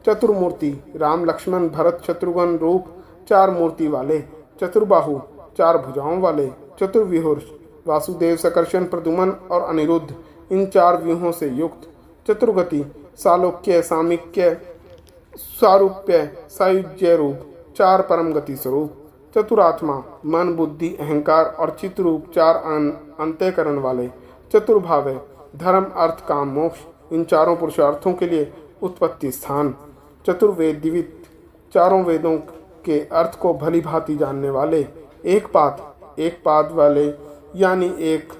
चतुर्मूर्ति राम लक्ष्मण भरत शत्रुघ्न रूप 4 मूर्ति वाले, चतुर्बाहु 4 भुजाओं वाले, चतुर्विहुर वासुदेव सकर्षण प्रद्युमन और अनिरुद्ध इन 4 व्यूहों से युक्त, चतुर्गति सालोक्य सामिक्य सारूप्य सायुज्य रूप 4 परम गति स्वरूप, चतुरात्मा मन बुद्धि अहंकार और चित्त रूप 4 अंतःकरण वाले, चतुर्भाव धर्म अर्थ काम मोक्ष इन 4 पुरुषार्थों के लिए उत्पत्ति स्थान, चतुर्वेद दिवित 4 वेदों के अर्थ को भली भांति जानने वाले, एक पाद वाले यानी एक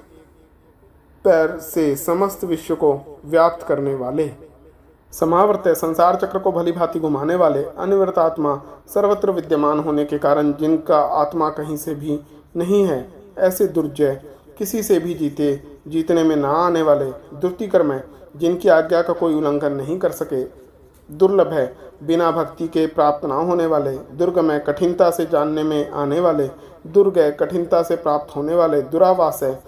पैर से समस्त विश्व को व्याप्त करने वाले, समावर्त संसार चक्र को भली भांति घुमाने वाले, अनिवृत आत्मा सर्वत्र विद्यमान होने के कारण जिनका आत्मा कहीं से भी नहीं है, ऐसे दुर्जय किसी से भी जीतने में ना आने वाले, दुर्तिकर्म जिनकी आज्ञा का कोई उल्लंघन नहीं कर सके, दुर्लभ है बिना भक्ति के प्राप्त ना होने वाले, दुर्गम कठिनता से जानने में आने वाले, दुर्गय कठिनता से प्राप्त होने वाले, दुरावास है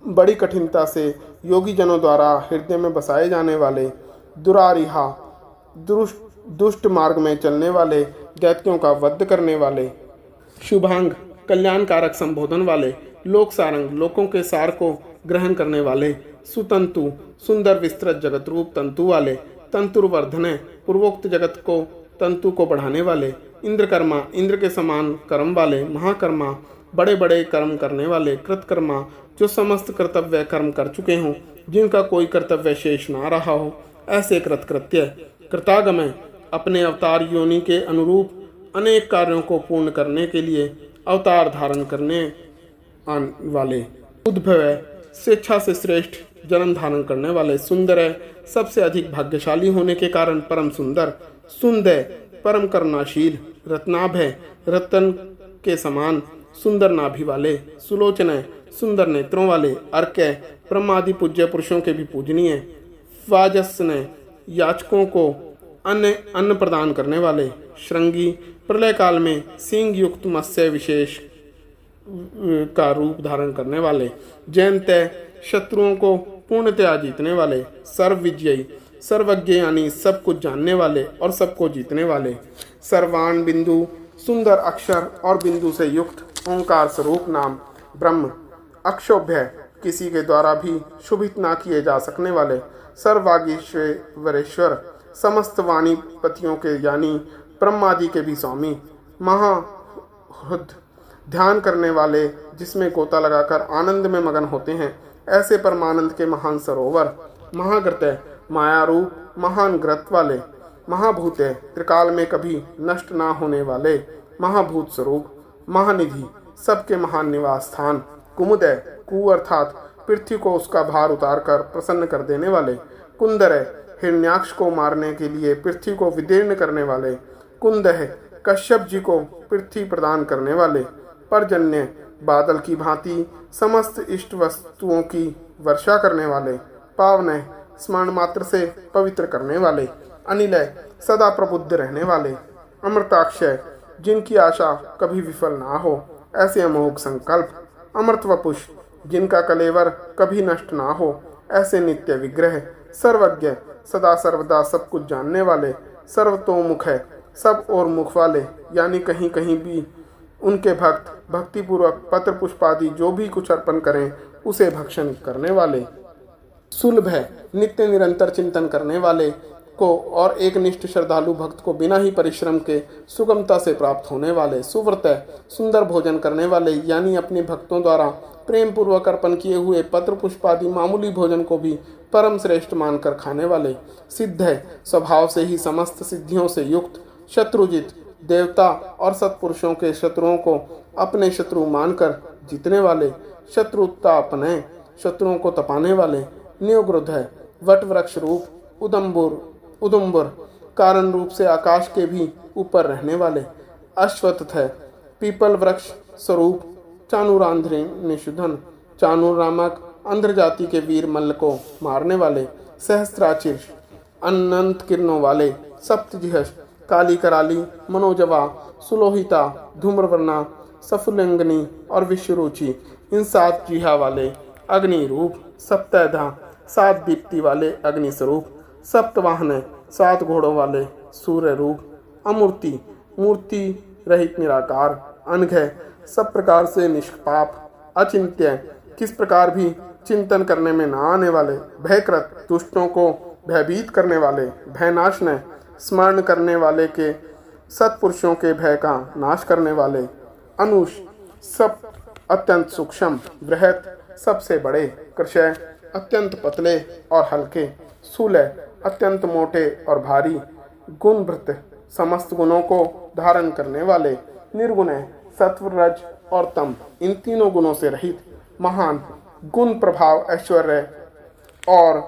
बड़ी कठिनता से योगी जनों द्वारा हृदय में बसाए जाने वाले, दुरारिहा दुष्ट मार्ग में चलने वाले, दैत्यों का वध करने वाले, शुभांग कल्याणकारक संबोधन वाले, लोक सारंग लोकों के सार को ग्रहण करने वाले, सुतंतु सुंदर विस्तृत जगत रूप तंतु वाले, तंतुर्वर्धन पूर्वोक्त जगत को तंतु को बढ़ाने वाले, इंद्रकर्मा इंद्र के समान कर्म वाले, महाकर्मा बड़े बड़े कर्म करने वाले, कृतकर्मा जो समस्त कर्तव्य कर्म कर चुके हों, जिनका कोई कर्तव्य शेष ना रहा हो, ऐसे कृतकृत्य, कृतागम अपने अवतार योनि के अनुरूप अनेक कार्यों को पूर्ण करने के लिए अवतार धारण करने वाले, उद्भव स्वेच्छा से श्रेष्ठ जन्म धारण करने वाले, सुंदर है सबसे अधिक भाग्यशाली होने के कारण परम सुंदर, सुंदर परम करुणाशील, रत्नाभ है रतन के समान सुंदर नाभि वाले, सुलोचन सुंदर नेत्रों वाले, अर्क ब्रह्मादि पूज्य पुरुषों के भी पूजनीय, वाजस्न याचकों को अन्न प्रदान करने वाले, श्रृंगी प्रलय काल में सिंह युक्त मत्स्य विशेष का रूप धारण करने वाले, जयंत शत्रुओं को पूर्णतया जीतने वाले, सर्वविजयी सर्वज्ञ यानी सब कुछ जानने वाले और सबको जीतने वाले, सर्वान बिंदु सुंदर अक्षर और बिंदु से युक्त ओंकार स्वरूप नाम ब्रह्म, अक्षोभ्य किसी के द्वारा भी शुभित ना किए जा सकने वाले, सर्वागीश्वरेश्वर समस्त वाणीपतियों के यानी ब्रह्मादि के भी स्वामी, महाहृद ध्यान करने वाले जिसमें गोता लगाकर आनंद में मगन होते हैं, ऐसे परमानंद के महान सरोवर, महाग्रत माया रूप महान ग्रत वाले, महाभूत त्रिकाल में कभी नष्ट ना होने वाले, महाभूत स्वरूप, महानिधि सबके महान निवास स्थान, कुमुदय कु अर्थात पृथ्वी को उसका भार उतारकर प्रसन्न कर देने वाले, कुंदर हिरण्याक्ष को मारने के लिए पृथ्वी को विदीर्ण करने वाले, कुंद कश्यप जी को पृथ्वी प्रदान करने वाले, पर्जन्य बादल की भांति समस्त इष्ट वस्तुओं की वर्षा करने वाले, पावन स्मरण मात्र से पवित्र करने वाले, अनिलय सदा प्रबुद्ध रहने वाले, अमृताक्षय जिनकी आशा कभी विफल ना हो, ऐसे अमोघ संकल्प, अमृत वपुष जिनका कलेवर कभी नष्ट ना हो, ऐसे नित्य विग्रह, सर्वज्ञ सदा सर्वदा सब कुछ जानने वाले, सर्वतोमुख है सब और मुख वाले यानी कहीं कहीं भी उनके भक्त भक्तिपूर्वक पत्र पुष्पादि जो भी कुछ अर्पण करें उसे भक्षण करने वाले, सुलभ है नित्य निरंतर चिंतन करने वाले को और एक निष्ठ श्रद्धालु भक्त को बिना ही परिश्रम के सुगमता से प्राप्त होने वाले, सुव्रत सुंदर भोजन करने वाले यानी अपने भक्तों द्वारा प्रेम पूर्वक अर्पण किए हुए पत्र पुष्पादि मामूली भोजन को भी परम श्रेष्ठ मानकर खाने वाले, सिद्ध है स्वभाव से ही समस्त सिद्धियों से युक्त, शत्रुजित देवता और सत्पुरुषों के शत्रुओं को अपने शत्रु मानकर जीतने वाले, शत्रुतापन शत्रुओं को तपाने वाले, नियोग्रुध है वट वृक्ष रूप उदम्बुर उदुम्बर, कारण रूप से आकाश के भी ऊपर रहने वाले। अश्वत्थ है, पीपल वृक्ष स्वरूप, चाणूरांध्र निषुधन, चाणूर नामक अंध्र जाति के वीर मल्ल को मारने वाले। सहस्त्राचिर, अनंत किरणों वाले, सप्तजिहस, काली कराली, मनोजवा, सुलोहिता, धूम्रवर्णा, सफुलिंगनी और विश्वरुचि, इन 7 जिहा वाले। अग्नि रूप, सप्तधा, 7 दीप्ति वाले अग्नि स्वरूप। सप्तवाहन, 7 घोड़ों वाले सूर्य रूप। अमूर्ति, मूर्ति रहित निराकार। अनघ, सब प्रकार से निष्पाप। अचिंत्य, किस प्रकार भी चिंतन करने में न आने वाले। भयकृत, दुष्टों को भयभीत करने वाले। भयनाशन, स्मरण करने वाले के सत्पुरुषों के भय का नाश करने वाले। अनुष, सब अत्यंत सूक्ष्म। बृहत, सबसे बड़े। कृषय, अत्यंत पतले और हल्के। स्थूलय, अत्यंत मोटे और भारी। गुणभृत, समस्त गुणों को धारण करने वाले। निर्गुण, सत्व, रज और तम, इन तीनों गुणों से रहित। महान, गुण, प्रभाव, ऐश्वर्य और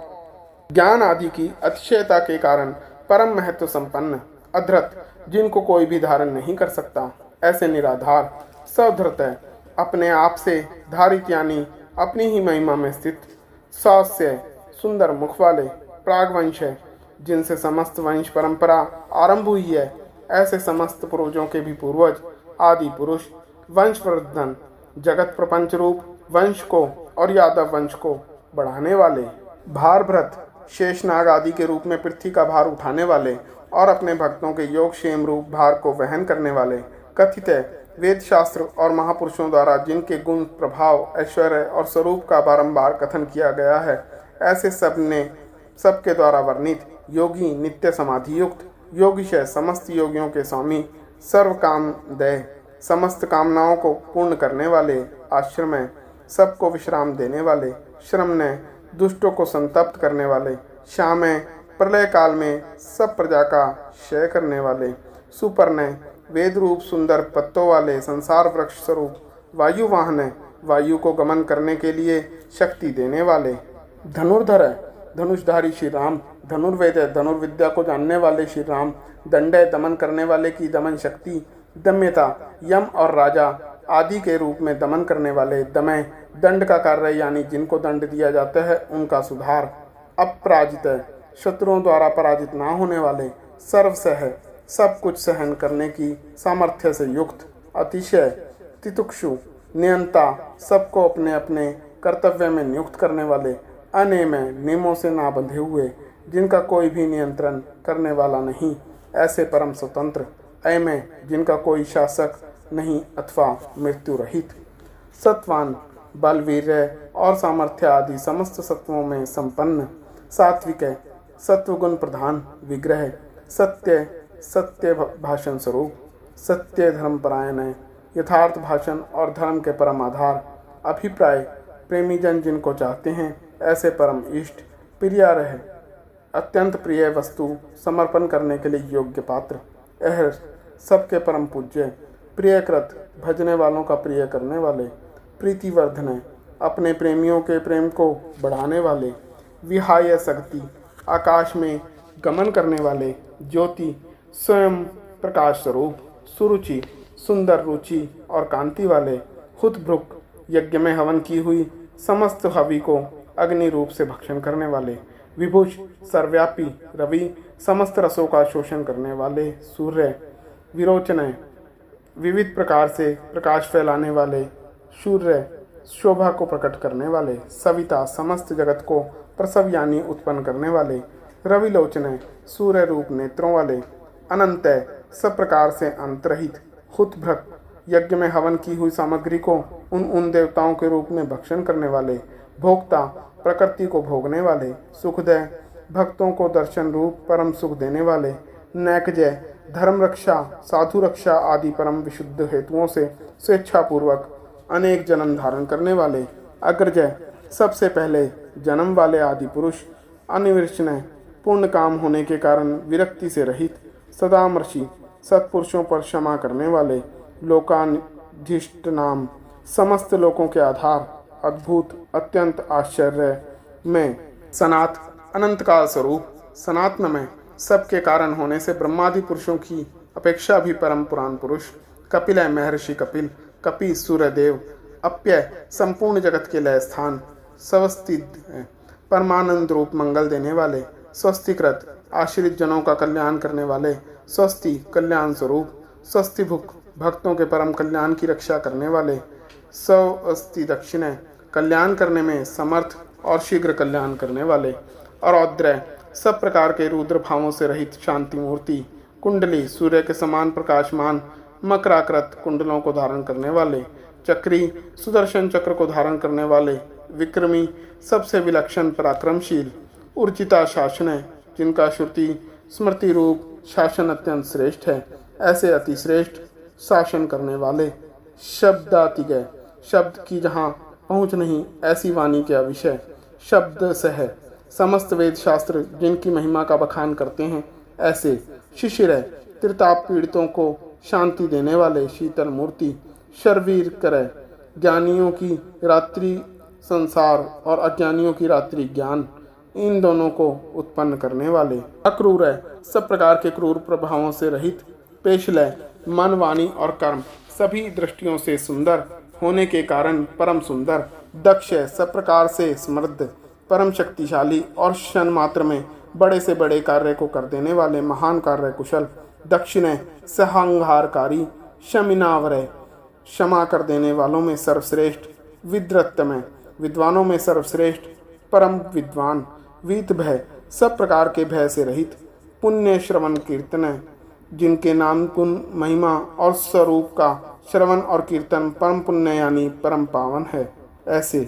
ज्ञान आदि की अतिशयता के कारण परम महत्व संपन्न। अधृत, जिनको कोई भी धारण नहीं कर सकता, ऐसे निराधार। सधृत है, अपने आप से धारित यानी अपनी ही महिमा में स्थित। सौस्य, सुंदर मुख वाले। प्रागवंश है, जिनसे समस्त वंश परंपरा आरंभ हुई है, ऐसे समस्त पूर्वजों के भी पूर्वज आदि पुरुष। वंशवर्धन, जगत प्रपंच रूप वंश को और यादव वंश को बढ़ाने वाले। भारभृत, शेषनाग आदि के रूप में पृथ्वी का भार उठाने वाले और अपने भक्तों के योगक्षेम रूप भार को वहन करने वाले। कथित है, वेद शास्त्र और महापुरुषों द्वारा जिनके गुण, प्रभाव, ऐश्वर्य और स्वरूप का बारंबार कथन किया गया है, ऐसे सबके द्वारा वर्णित योगी, नित्य समाधि युक्त, योगीशय, समस्त योगियों के स्वामी, सर्व कामदेह, समस्त कामनाओं को पूर्ण करने वाले। आश्रम, सबको विश्राम देने वाले। श्रमण, दुष्टों को संतप्त करने वाले। श्याम, प्रलय काल में सब प्रजा का क्षय करने वाले। सुपर्ण, वेद रूप सुंदर पत्तों वाले संसार वृक्ष स्वरूप। वायुवाहन, वायु को गमन करने के लिए शक्ति देने वाले। धनुर्धर, धनुषधारी श्री राम। धनुर्वेद, धनुर्विद्या को जानने वाले श्री राम। दंड, दमन करने वाले की दमन शक्ति। दम्यता, यम और राजा आदि के रूप में दमन करने वाले। दमय, दंड का कार्य यानी जिनको दंड दिया जाता है उनका सुधार। अपराजित, शत्रुओं द्वारा पराजित ना होने वाले। सर्वसह, सब कुछ सहन करने की सामर्थ्य से युक्त। अतिशय, तितुक्षु, नियंता, सबको अपने अपने कर्तव्य में नियुक्त करने वाले। अनेम, नियमों से ना बंधे हुए, जिनका कोई भी नियंत्रण करने वाला नहीं, ऐसे परम स्वतंत्र। अयम, जिनका कोई शासक नहीं अथवा मृत्यु रहित। सत्वान, बल, वीर्य और सामर्थ्य आदि समस्त सत्वों में संपन्न। सात्विक, सत्वगुण प्रधान। विग्रह, सत्य, सत्य भाषण स्वरूप। सत्य, धर्मपरायण है, यथार्थ भाषण और धर्म के परम आधार। अभिप्राय, प्रेमी जन जिनको चाहते हैं, ऐसे परम इष्ट। प्रिय रहे, अत्यंत प्रिय वस्तु, समर्पण करने के लिए योग्य पात्र। अहर, सबके परम पूज्य। प्रियकृत, भजने वालों का प्रिय करने वाले। प्रीतिवर्धन, अपने प्रेमियों के प्रेम को बढ़ाने वाले। विहाय शक्ति, आकाश में गमन करने वाले। ज्योति, स्वयं प्रकाश स्वरूप। सुरुचि, सुंदर रुचि और कांति वाले। हुतभृक, यज्ञ में हवन की हुई समस्त हवि को अग्नि रूप से भक्षण करने वाले। विभुष, सर्वव्यापी। रवि, समस्त रसों का शोषण करने वाले। सूर्य, विरोचन, विविध प्रकार से प्रकाश फैलाने वाले। सूर्य, शोभा को प्रकट करने वाले। सविता, समस्त जगत को प्रसव यानी उत्पन्न करने वाले। रविलोचन, सूर्य रूप नेत्रों वाले। अनंत, सब प्रकार से अंतरहित। हुतभृक, यज्ञ में हवन की हुई सामग्री को उन देवताओं के रूप में भक्षण करने वाले। भोक्ता, प्रकृति को भोगने वाले। सुखदय, भक्तों को दर्शन रूप परम सुख देने वाले। नैकजय, धर्म रक्षा, साधु रक्षा आदि परम विशुद्ध हेतुओं से स्वेच्छापूर्वक अनेक जन्म धारण करने वाले। अग्रजय, सबसे पहले जन्म वाले आदि पुरुष। अनिर्वचन, पूर्ण काम होने के कारण विरक्ति से रहित। सदामर्षि, सत्पुरुषों पर क्षमा करने वाले। लोकाधिष्ठ नाम, समस्त लोकों के आधार। अद्भुत, अत्यंत आश्चर्य में। सनात, अनंत काल स्वरूप। सनातन में सबके कारण होने से ब्रह्मादि पुरुषों की अपेक्षा भी परम पुराण पुरुष कपिल है। महर्षि कपिल, कपि सूर्यदेव, अप्यय संपूर्ण जगत के लय स्थान, स्वस्थित है, परमानंद रूप मंगल देने वाले, स्वस्तिकृत आश्रित जनों का कल्याण करने वाले, स्वस्ति कल्याण स्वरूप, स्वस्ति भुक भक्तों के परम कल्याण की रक्षा करने वाले, स्वस्ति दक्षिण कल्याण करने में समर्थ और शीघ्र कल्याण करने वाले, और औद्रय सब प्रकार के रुद्र भावों से रहित शांति मूर्ति, कुंडली सूर्य के समान प्रकाशमान मकराकृत कुंडलों को धारण करने वाले, चक्री सुदर्शन चक्र को धारण करने वाले, विक्रमी सबसे विलक्षण पराक्रमशील, ऊर्जिता शासन है, जिनका श्रुति स्मृति रूप शासन अत्यंत श्रेष्ठ है, ऐसे अतिश्रेष्ठ शासन करने वाले, शब्दातिगय शब्द की जहाँ पहुँच नहीं ऐसी वाणी के विषय, शब्द से है समस्त वेद शास्त्र जिनकी महिमा का बखान करते हैं, ऐसे शिशिर है त्रिताप पीड़ितों को शांति देने वाले, शीतल मूर्ति, शर्वीर करे ज्ञानियों की रात्रि संसार और अज्ञानियों की रात्रि ज्ञान, इन दोनों को उत्पन्न करने वाले, अक्रूर है सब प्रकार के क्रूर प्रभावों से रहित, पेशलय मन वाणी और कर्म सभी दृष्टियों से सुंदर होने के कारण परम सुंदर, दक्ष है सब प्रकार से समृद्ध, परम शक्तिशाली और क्षण मात्र में बड़े से बड़े कार्य को कर देने वाले, महान कार्य कुशल, दक्षिण है सहंहारकारी, शमिनावर है क्षमा कर देने वालों में सर्वश्रेष्ठ, विद्रत्तम है विद्वानों में सर्वश्रेष्ठ, परम विद्वान, वीत भय सब प्रकार के भय से रहित, पुण्य श्रवण कीर्तन है जिनके नाम गुण महिमा और स्वरूप का श्रवण और कीर्तन परम पुण्य यानी परम पावन है, ऐसे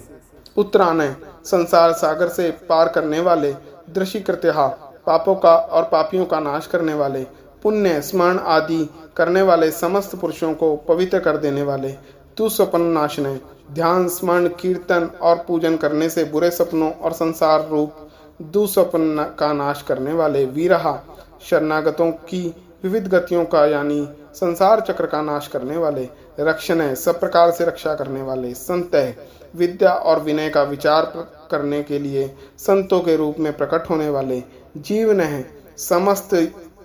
उत्तरायण है संसार सागर से पार करने वाले, दृशिकृत्या पापों का और पापियों का नाश करने वाले, पुण्य स्मरण आदि करने वाले समस्त पुरुषों को पवित्र कर देने वाले, दुस्वप्न नाशने ध्यान स्मरण कीर्तन और पूजन करने से बुरे सपनों और संसार रूप दुस्वप्न का नाश करने वाले, वीरहा शरणागतों की विविध गतियों का यानी संसार चक्र का नाश करने वाले, रक्षण है सब प्रकार से रक्षा करने वाले, संत है विद्या और विनय का विचार करने के लिए संतों के रूप में प्रकट होने वाले, जीवन है समस्त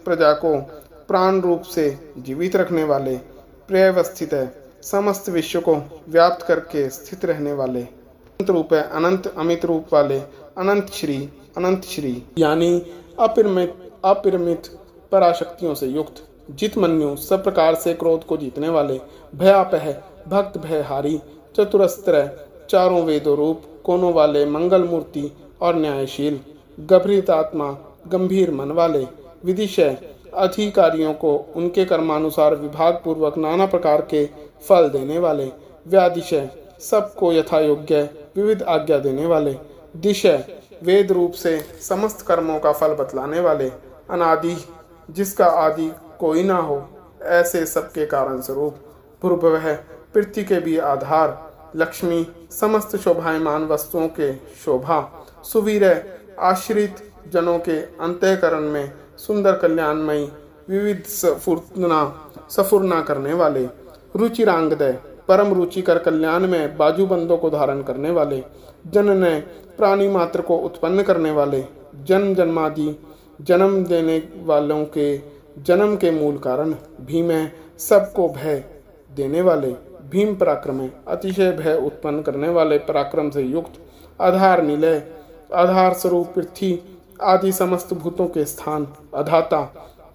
प्रजा को प्राण रूप से जीवित रखने वाले, प्रियवस्थित है समस्त विश्व को व्याप्त करके स्थित रहने वाले, अनंत रूप है अनंत अमित रूप वाले, अनंत श्री यानी अपरिमित पराशक्तियों से युक्त, जितमन्यु सब प्रकार से क्रोध को जीतने वाले, भयापह भक्त भयहारी, चतुरस्त्र चारों वेदों रूप कोनों वाले, मंगल मूर्ति और न्यायशील, गंभीर आत्मा गंभीर मन वाले, विदिशय अधिकारियों को उनके कर्मानुसार विभाग पूर्वक नाना प्रकार के फल देने वाले, व्यादिशय सबको यथा योग्य विविध आज्ञा देने वाले, दिशय वेद रूप से समस्त कर्मों का फल बतलाने वाले, अनादि जिसका आदि कोई ना हो ऐसे सबके कारण स्वरूप, भूर्भुवः पृथ्वी के भी आधार, लक्ष्मी समस्त शोभायमान वस्तुओं के शोभा, सुवीर आश्रित जनों के अंतःकरण में सुंदर कल्याणमयी विविध सफुरना करने वाले, रुचिरांगदय परम रुचिकर कल्याण में बाजूबंदों को धारण करने वाले, जननय प्राणी मात्र को उत्पन्न करने वाले, जन्म जन्मादि जन्म देने वालों के जन्म के मूल कारण, भीम है सबको भय देने वाले, भीम पराक्रम है अतिशय भय उत्पन्न करने वाले, पराक्रम से युक्त, आधार निलय आधार स्वरूप पृथ्वी आदि समस्त भूतों के स्थान, अधाता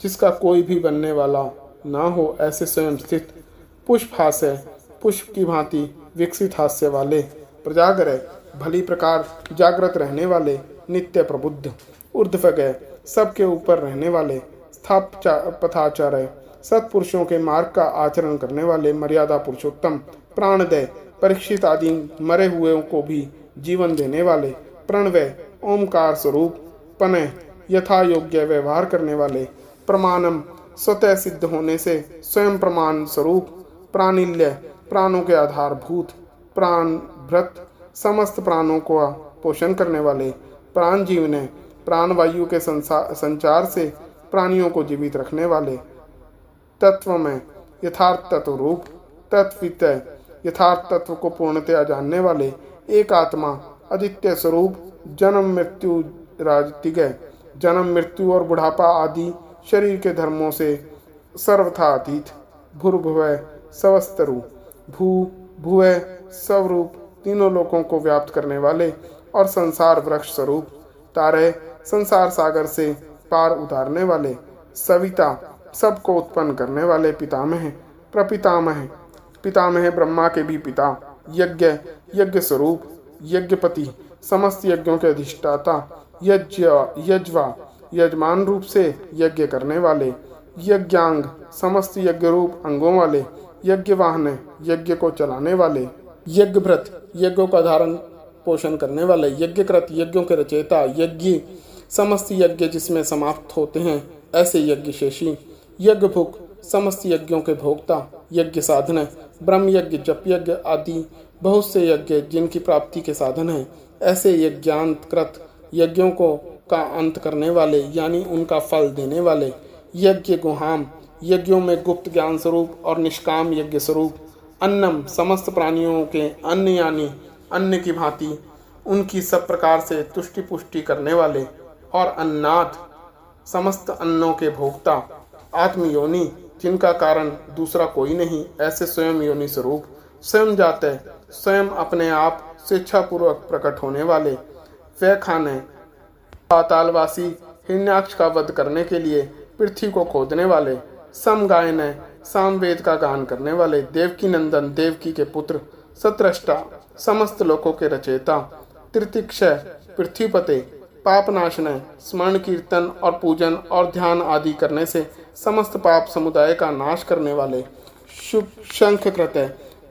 जिसका कोई भी बनने वाला ना हो ऐसे स्वयं स्थित, पुष्प हास्य पुष्प की भांति विकसित हास्य वाले, प्रजागर भली प्रकार जागृत रहने वाले, नित्य प्रबुद्ध, ऊर्ध्वगय सबके ऊपर रहने वाले, पथाचार्य सत्पुरुषों के मार्ग का आचरण करने वाले, मर्यादा पुरुषोत्तम, प्राणदय परीक्षित आदि मरे हुए को भी जीवन देने वाले, प्रणवय ओमकार स्वरूप, पनय यथा योग्य व्यवहार करने वाले, प्रमाणम स्वतः सिद्ध होने से स्वयं प्रमाण स्वरूप, प्राणिल्य प्राणों के आधारभूत, प्राण भ्रत समस्त प्राणों को पोषण करने वाले, प्राण जीवन प्राण वायु के संचार से प्राणियों को जीवित रखने वाले, तत्व में यथार्थ तत्व रूप, तत्वित यथार्थ तत्व को पूर्णतया जानने वाले, एक आत्मा अदित्य स्वरूप, जन्म मृत्यु राजतिगय जन्म, मृत्यु और बुढ़ापा आदि शरीर के धर्मों से सर्वथा अतीत। भूर्भुवः स्वस्तरु, भू भुवः स्वरूप, तीनों लोकों को व्याप्त करने वाले और संसार वृक्ष स्वरूप। तारः संसार सागर से पार उतारने वाले। सविता सबको उत्पन्न करने वाले। पितामह प्रपितामह, पितामह ब्रह्मा के भी पिता। यज्ञ यज्ञ स्वरूप, यज्ञपति समस्त यज्ञों के अधिष्ठाता। यज्वा यजमान रूप से यज्ञ करने वाले। यज्ञांग समस्त यज्ञ रूप अंगों वाले। यज्ञवाहन यज्ञ को चलाने वाले। यज्ञभृत यज्ञों का धारण पोषण करने वाले। यज्ञकृत यज्ञों के रचयिता। यज्ञ समस्त यज्ञ जिसमें समाप्त होते हैं ऐसे यज्ञ शेषी। यज्ञभुक समस्त यज्ञों के भोक्ता। यज्ञ साधन ब्रह्म यज्ञ, जप यज्ञ आदि बहुत से यज्ञ जिनकी प्राप्ति के साधन हैं ऐसे यज्ञांतकृत यज्ञों को का अंत करने वाले यानी उनका फल देने वाले। यज्ञ गुहाम यज्ञों में गुप्त ज्ञान स्वरूप और निष्काम यज्ञ स्वरूप। अन्नम समस्त प्राणियों के अन्न यानी अन्न की भांति उनकी सब प्रकार से तुष्टि पुष्टि करने वाले। और अन्नाथ समस्त अन्नों के भोक्ता। आत्मयोनि जिनका कारण दूसरा कोई नहीं ऐसे स्वयं योनि स्वरूप। स्वयं जाते स्वयं अपने आप स्वेच्छापूर्वक प्रकट होने वाले। वह खाने पातालवासी हिरण्याक्ष का वध करने के लिए पृथ्वी को खोदने वाले। समगायन सामवेद का गान करने वाले। देवकी नंदन देवकी के पुत्र। सत्रष्टा समस्त लोकों के रचयिता। तृतीक्षय पृथ्वीपते पापनाशन स्मरण कीर्तन और पूजन और ध्यान आदि करने से समस्त पाप समुदाय का नाश करने वाले। शंख कृत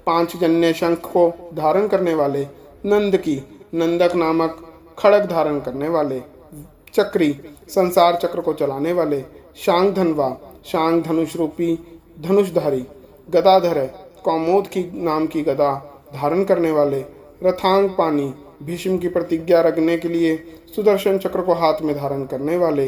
पांचजन्य शंख को धारण करने वाले। नंद की नंदक नामक खड़ग धारण करने वाले। चक्री संसार चक्र को चलाने वाले। शांग धनवा शांग धनुष रूपी धनुषधारी। गदाधर कौमोद की नाम की गदा धारण करने वाले। रथांग पानी भीष्म की प्रतिज्ञा रखने के लिए सुदर्शन चक्र को हाथ में धारण करने वाले।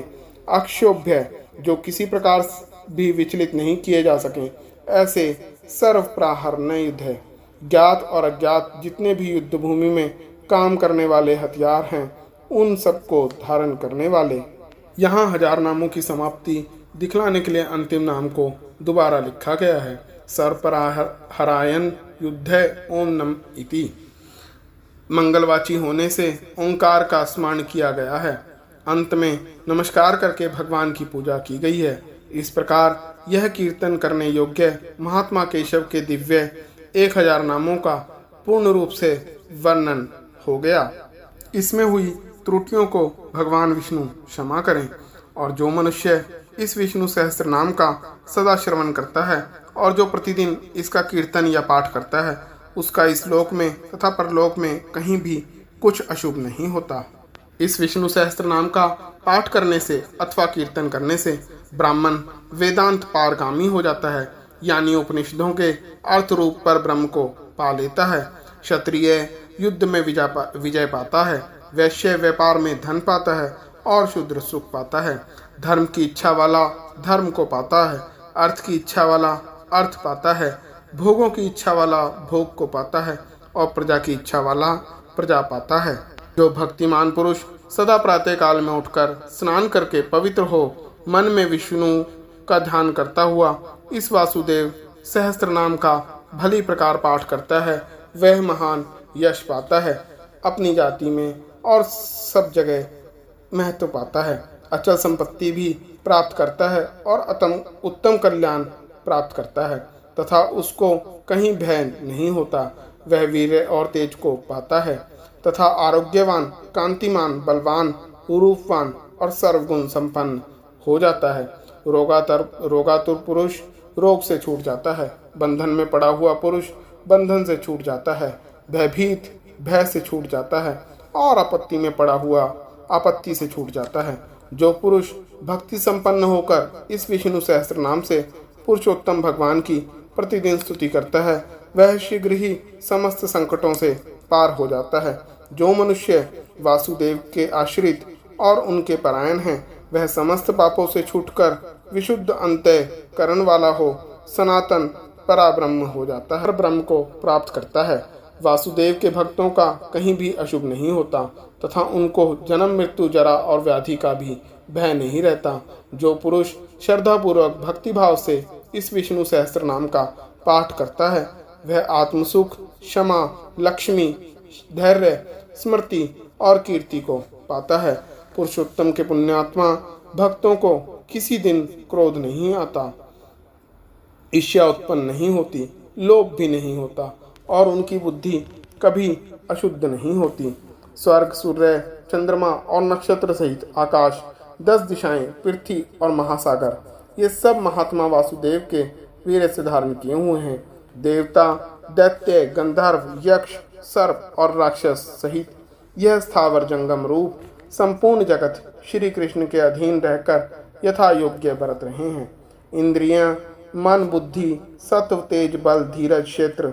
अक्षोभ्य जो किसी प्रकार भी विचलित नहीं किए जा सके ऐसे सर्व प्राहरण युद्ध है। ज्ञात और अज्ञात जितने भी युद्ध भूमि में काम करने वाले हथियार हैं उन सबको धारण करने वाले। यहाँ 1000 नामों की समाप्ति दिखलाने के लिए अंतिम नाम को दोबारा लिखा गया है। सर्पराहरायण युद्ध ओम नम इति। मंगलवाची होने से ओंकार का स्मरण किया गया है। अंत में नमस्कार करके भगवान की पूजा की गई है। इस प्रकार यह कीर्तन करने योग्य महात्मा केशव के दिव्य 1000 नामों का पूर्ण रूप से वर्णन हो गया। इसमें हुई त्रुटियों को भगवान विष्णु क्षमा करें। और जो मनुष्य इस विष्णु सहस्त्र नाम का सदा श्रवण करता है और जो प्रतिदिन इसका कीर्तन या पाठ करता है उसका इस लोक में तथा परलोक में कहीं भी कुछ अशुभ नहीं होता। इस विष्णु सहस्त्र नाम का पाठ करने से अथवा कीर्तन करने से ब्राह्मण वेदांत पारगामी हो जाता है यानी उपनिषदों के अर्थ रूप पर ब्रह्म को पा लेता है। क्षत्रिय युद्ध में विजय पाता है। वैश्य व्यापार में धन पाता है और शूद्र सुख पाता है। धर्म की इच्छा वाला धर्म को पाता है। अर्थ की इच्छा वाला अर्थ पाता है। भोगों की इच्छा वाला भोग को पाता है और प्रजा की इच्छा वाला प्रजा पाता है। जो भक्तिमान पुरुष सदा प्रातः काल में उठकर स्नान करके पवित्र हो मन में विष्णु का ध्यान करता हुआ इस वासुदेव सहस्त्र नाम का भली प्रकार पाठ करता है वह महान यश पाता है। अपनी जाति में और सब जगह महत्व पाता है। अचल संपत्ति भी प्राप्त करता है और उत्तम कल्याण प्राप्त करता है तथा उसको कहीं भय नहीं होता। वह वीर्य और तेज को पाता है तथा आरोग्यवान, कांतिमान, बलवान, रूपवान और सर्वगुण संपन्न हो जाता है। रोगातुर पुरुष रोग से छूट जाता है। बंधन में पड़ा हुआ पुरुष बंधन से छूट जाता है। भयभीत भय से छूट जाता है और आपत्ति में पड़ा हुआ आपत्ति से छूट जाता है। जो पुरुष भक्ति संपन्न होकर इस विष्णु सहस्त्र नाम से पुरुषोत्तम भगवान की प्रतिदिन स्तुति करता है वह शीघ्र ही समस्त संकटों से पार हो जाता है। जो मनुष्य वासुदेव के आश्रित और उनके परायण हैं वह समस्त पापों से छूटकर विशुद्ध अंतःकरण वाला हो सनातन पराब्रह्म हो जाता है, ब्रह्म को प्राप्त करता है। वासुदेव के भक्तों का कहीं भी अशुभ नहीं होता तथा उनको जन्म, मृत्यु, जरा और व्याधि का भी भय नहीं रहता। जो पुरुष श्रद्धापूर्वक भक्तिभाव से इस विष्णु सहस्त्र नाम का पाठ करता है वह आत्मसुख, क्षमा, लक्ष्मी, धैर्य, स्मृति और कीर्ति को पाता है। पुरुषोत्तम के पुण्यात्मा भक्तों को किसी दिन क्रोध नहीं आता, ईर्ष्या उत्पन्न नहीं होती, लोभ भी नहीं होता और उनकी बुद्धि कभी अशुद्ध नहीं होती। स्वर्ग, सूर्य, चंद्रमा और नक्षत्र सहित आकाश, 10 दिशाएं, पृथ्वी और महासागर, ये सब महात्मा वासुदेव के वीर से धारण किए हुए हैं। देवता, दैत्य, गंधर्व, यक्ष, सर्प और राक्षस सहित यह स्थावर जंगम रूप संपूर्ण जगत श्री कृष्ण के अधीन रहकर यथा योग्य बरत रहे हैं। इंद्रियां, मन, बुद्धि, सत्व, तेज, बल, धीरज, क्षेत्र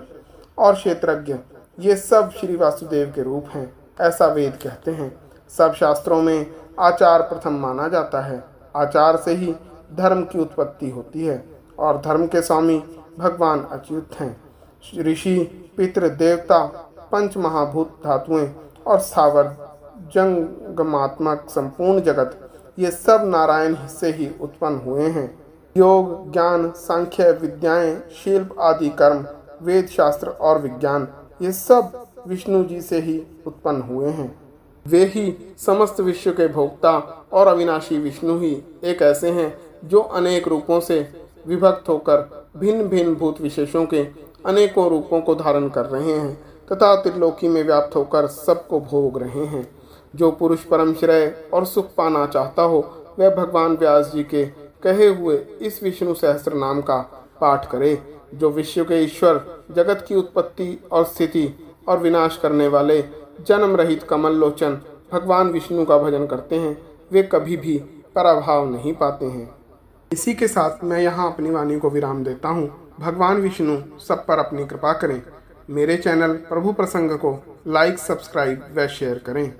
और क्षेत्रज्ञ, ये सब श्री वासुदेव के रूप हैं, ऐसा वेद कहते हैं। सब शास्त्रों में आचार प्रथम माना जाता है। आचार से ही धर्म की उत्पत्ति होती है और धर्म के स्वामी भगवान अच्युत हैं। ऋषि, पितृ, देवता, पंच महाभूत धातुएं और स्थावर जंगमात्मक संपूर्ण जगत, ये सब नारायण से ही उत्पन्न हुए हैं। योग, ज्ञान, सांख्य, विद्याएं, शिल्प आदि कर्म, वेद, शास्त्र और विज्ञान, ये सब विष्णु जी से ही उत्पन्न हुए हैं। वे ही समस्त विश्व के भोक्ता और अविनाशी विष्णु ही एक ऐसे हैं जो अनेक रूपों से विभक्त होकर भिन्न भिन्न भूत विशेषों के अनेकों रूपों को धारण कर रहे हैं तथा त्रिलोकी में व्याप्त होकर सबको भोग रहे हैं। जो पुरुष परम श्रेय और सुख पाना चाहता हो वह भगवान व्यास जी के कहे हुए इस विष्णु सहस्त्र नाम का पाठ करे। जो विश्व के ईश्वर, जगत की उत्पत्ति और स्थिति और विनाश करने वाले जन्म रहित कमल लोचन भगवान विष्णु का भजन करते हैं वे कभी भी पराभाव नहीं पाते हैं। इसी के साथ मैं यहाँ अपनी वाणी को विराम देता हूँ। भगवान विष्णु सब पर अपनी कृपा करें। मेरे चैनल प्रभु प्रसंग को लाइक, सब्सक्राइब व शेयर करें।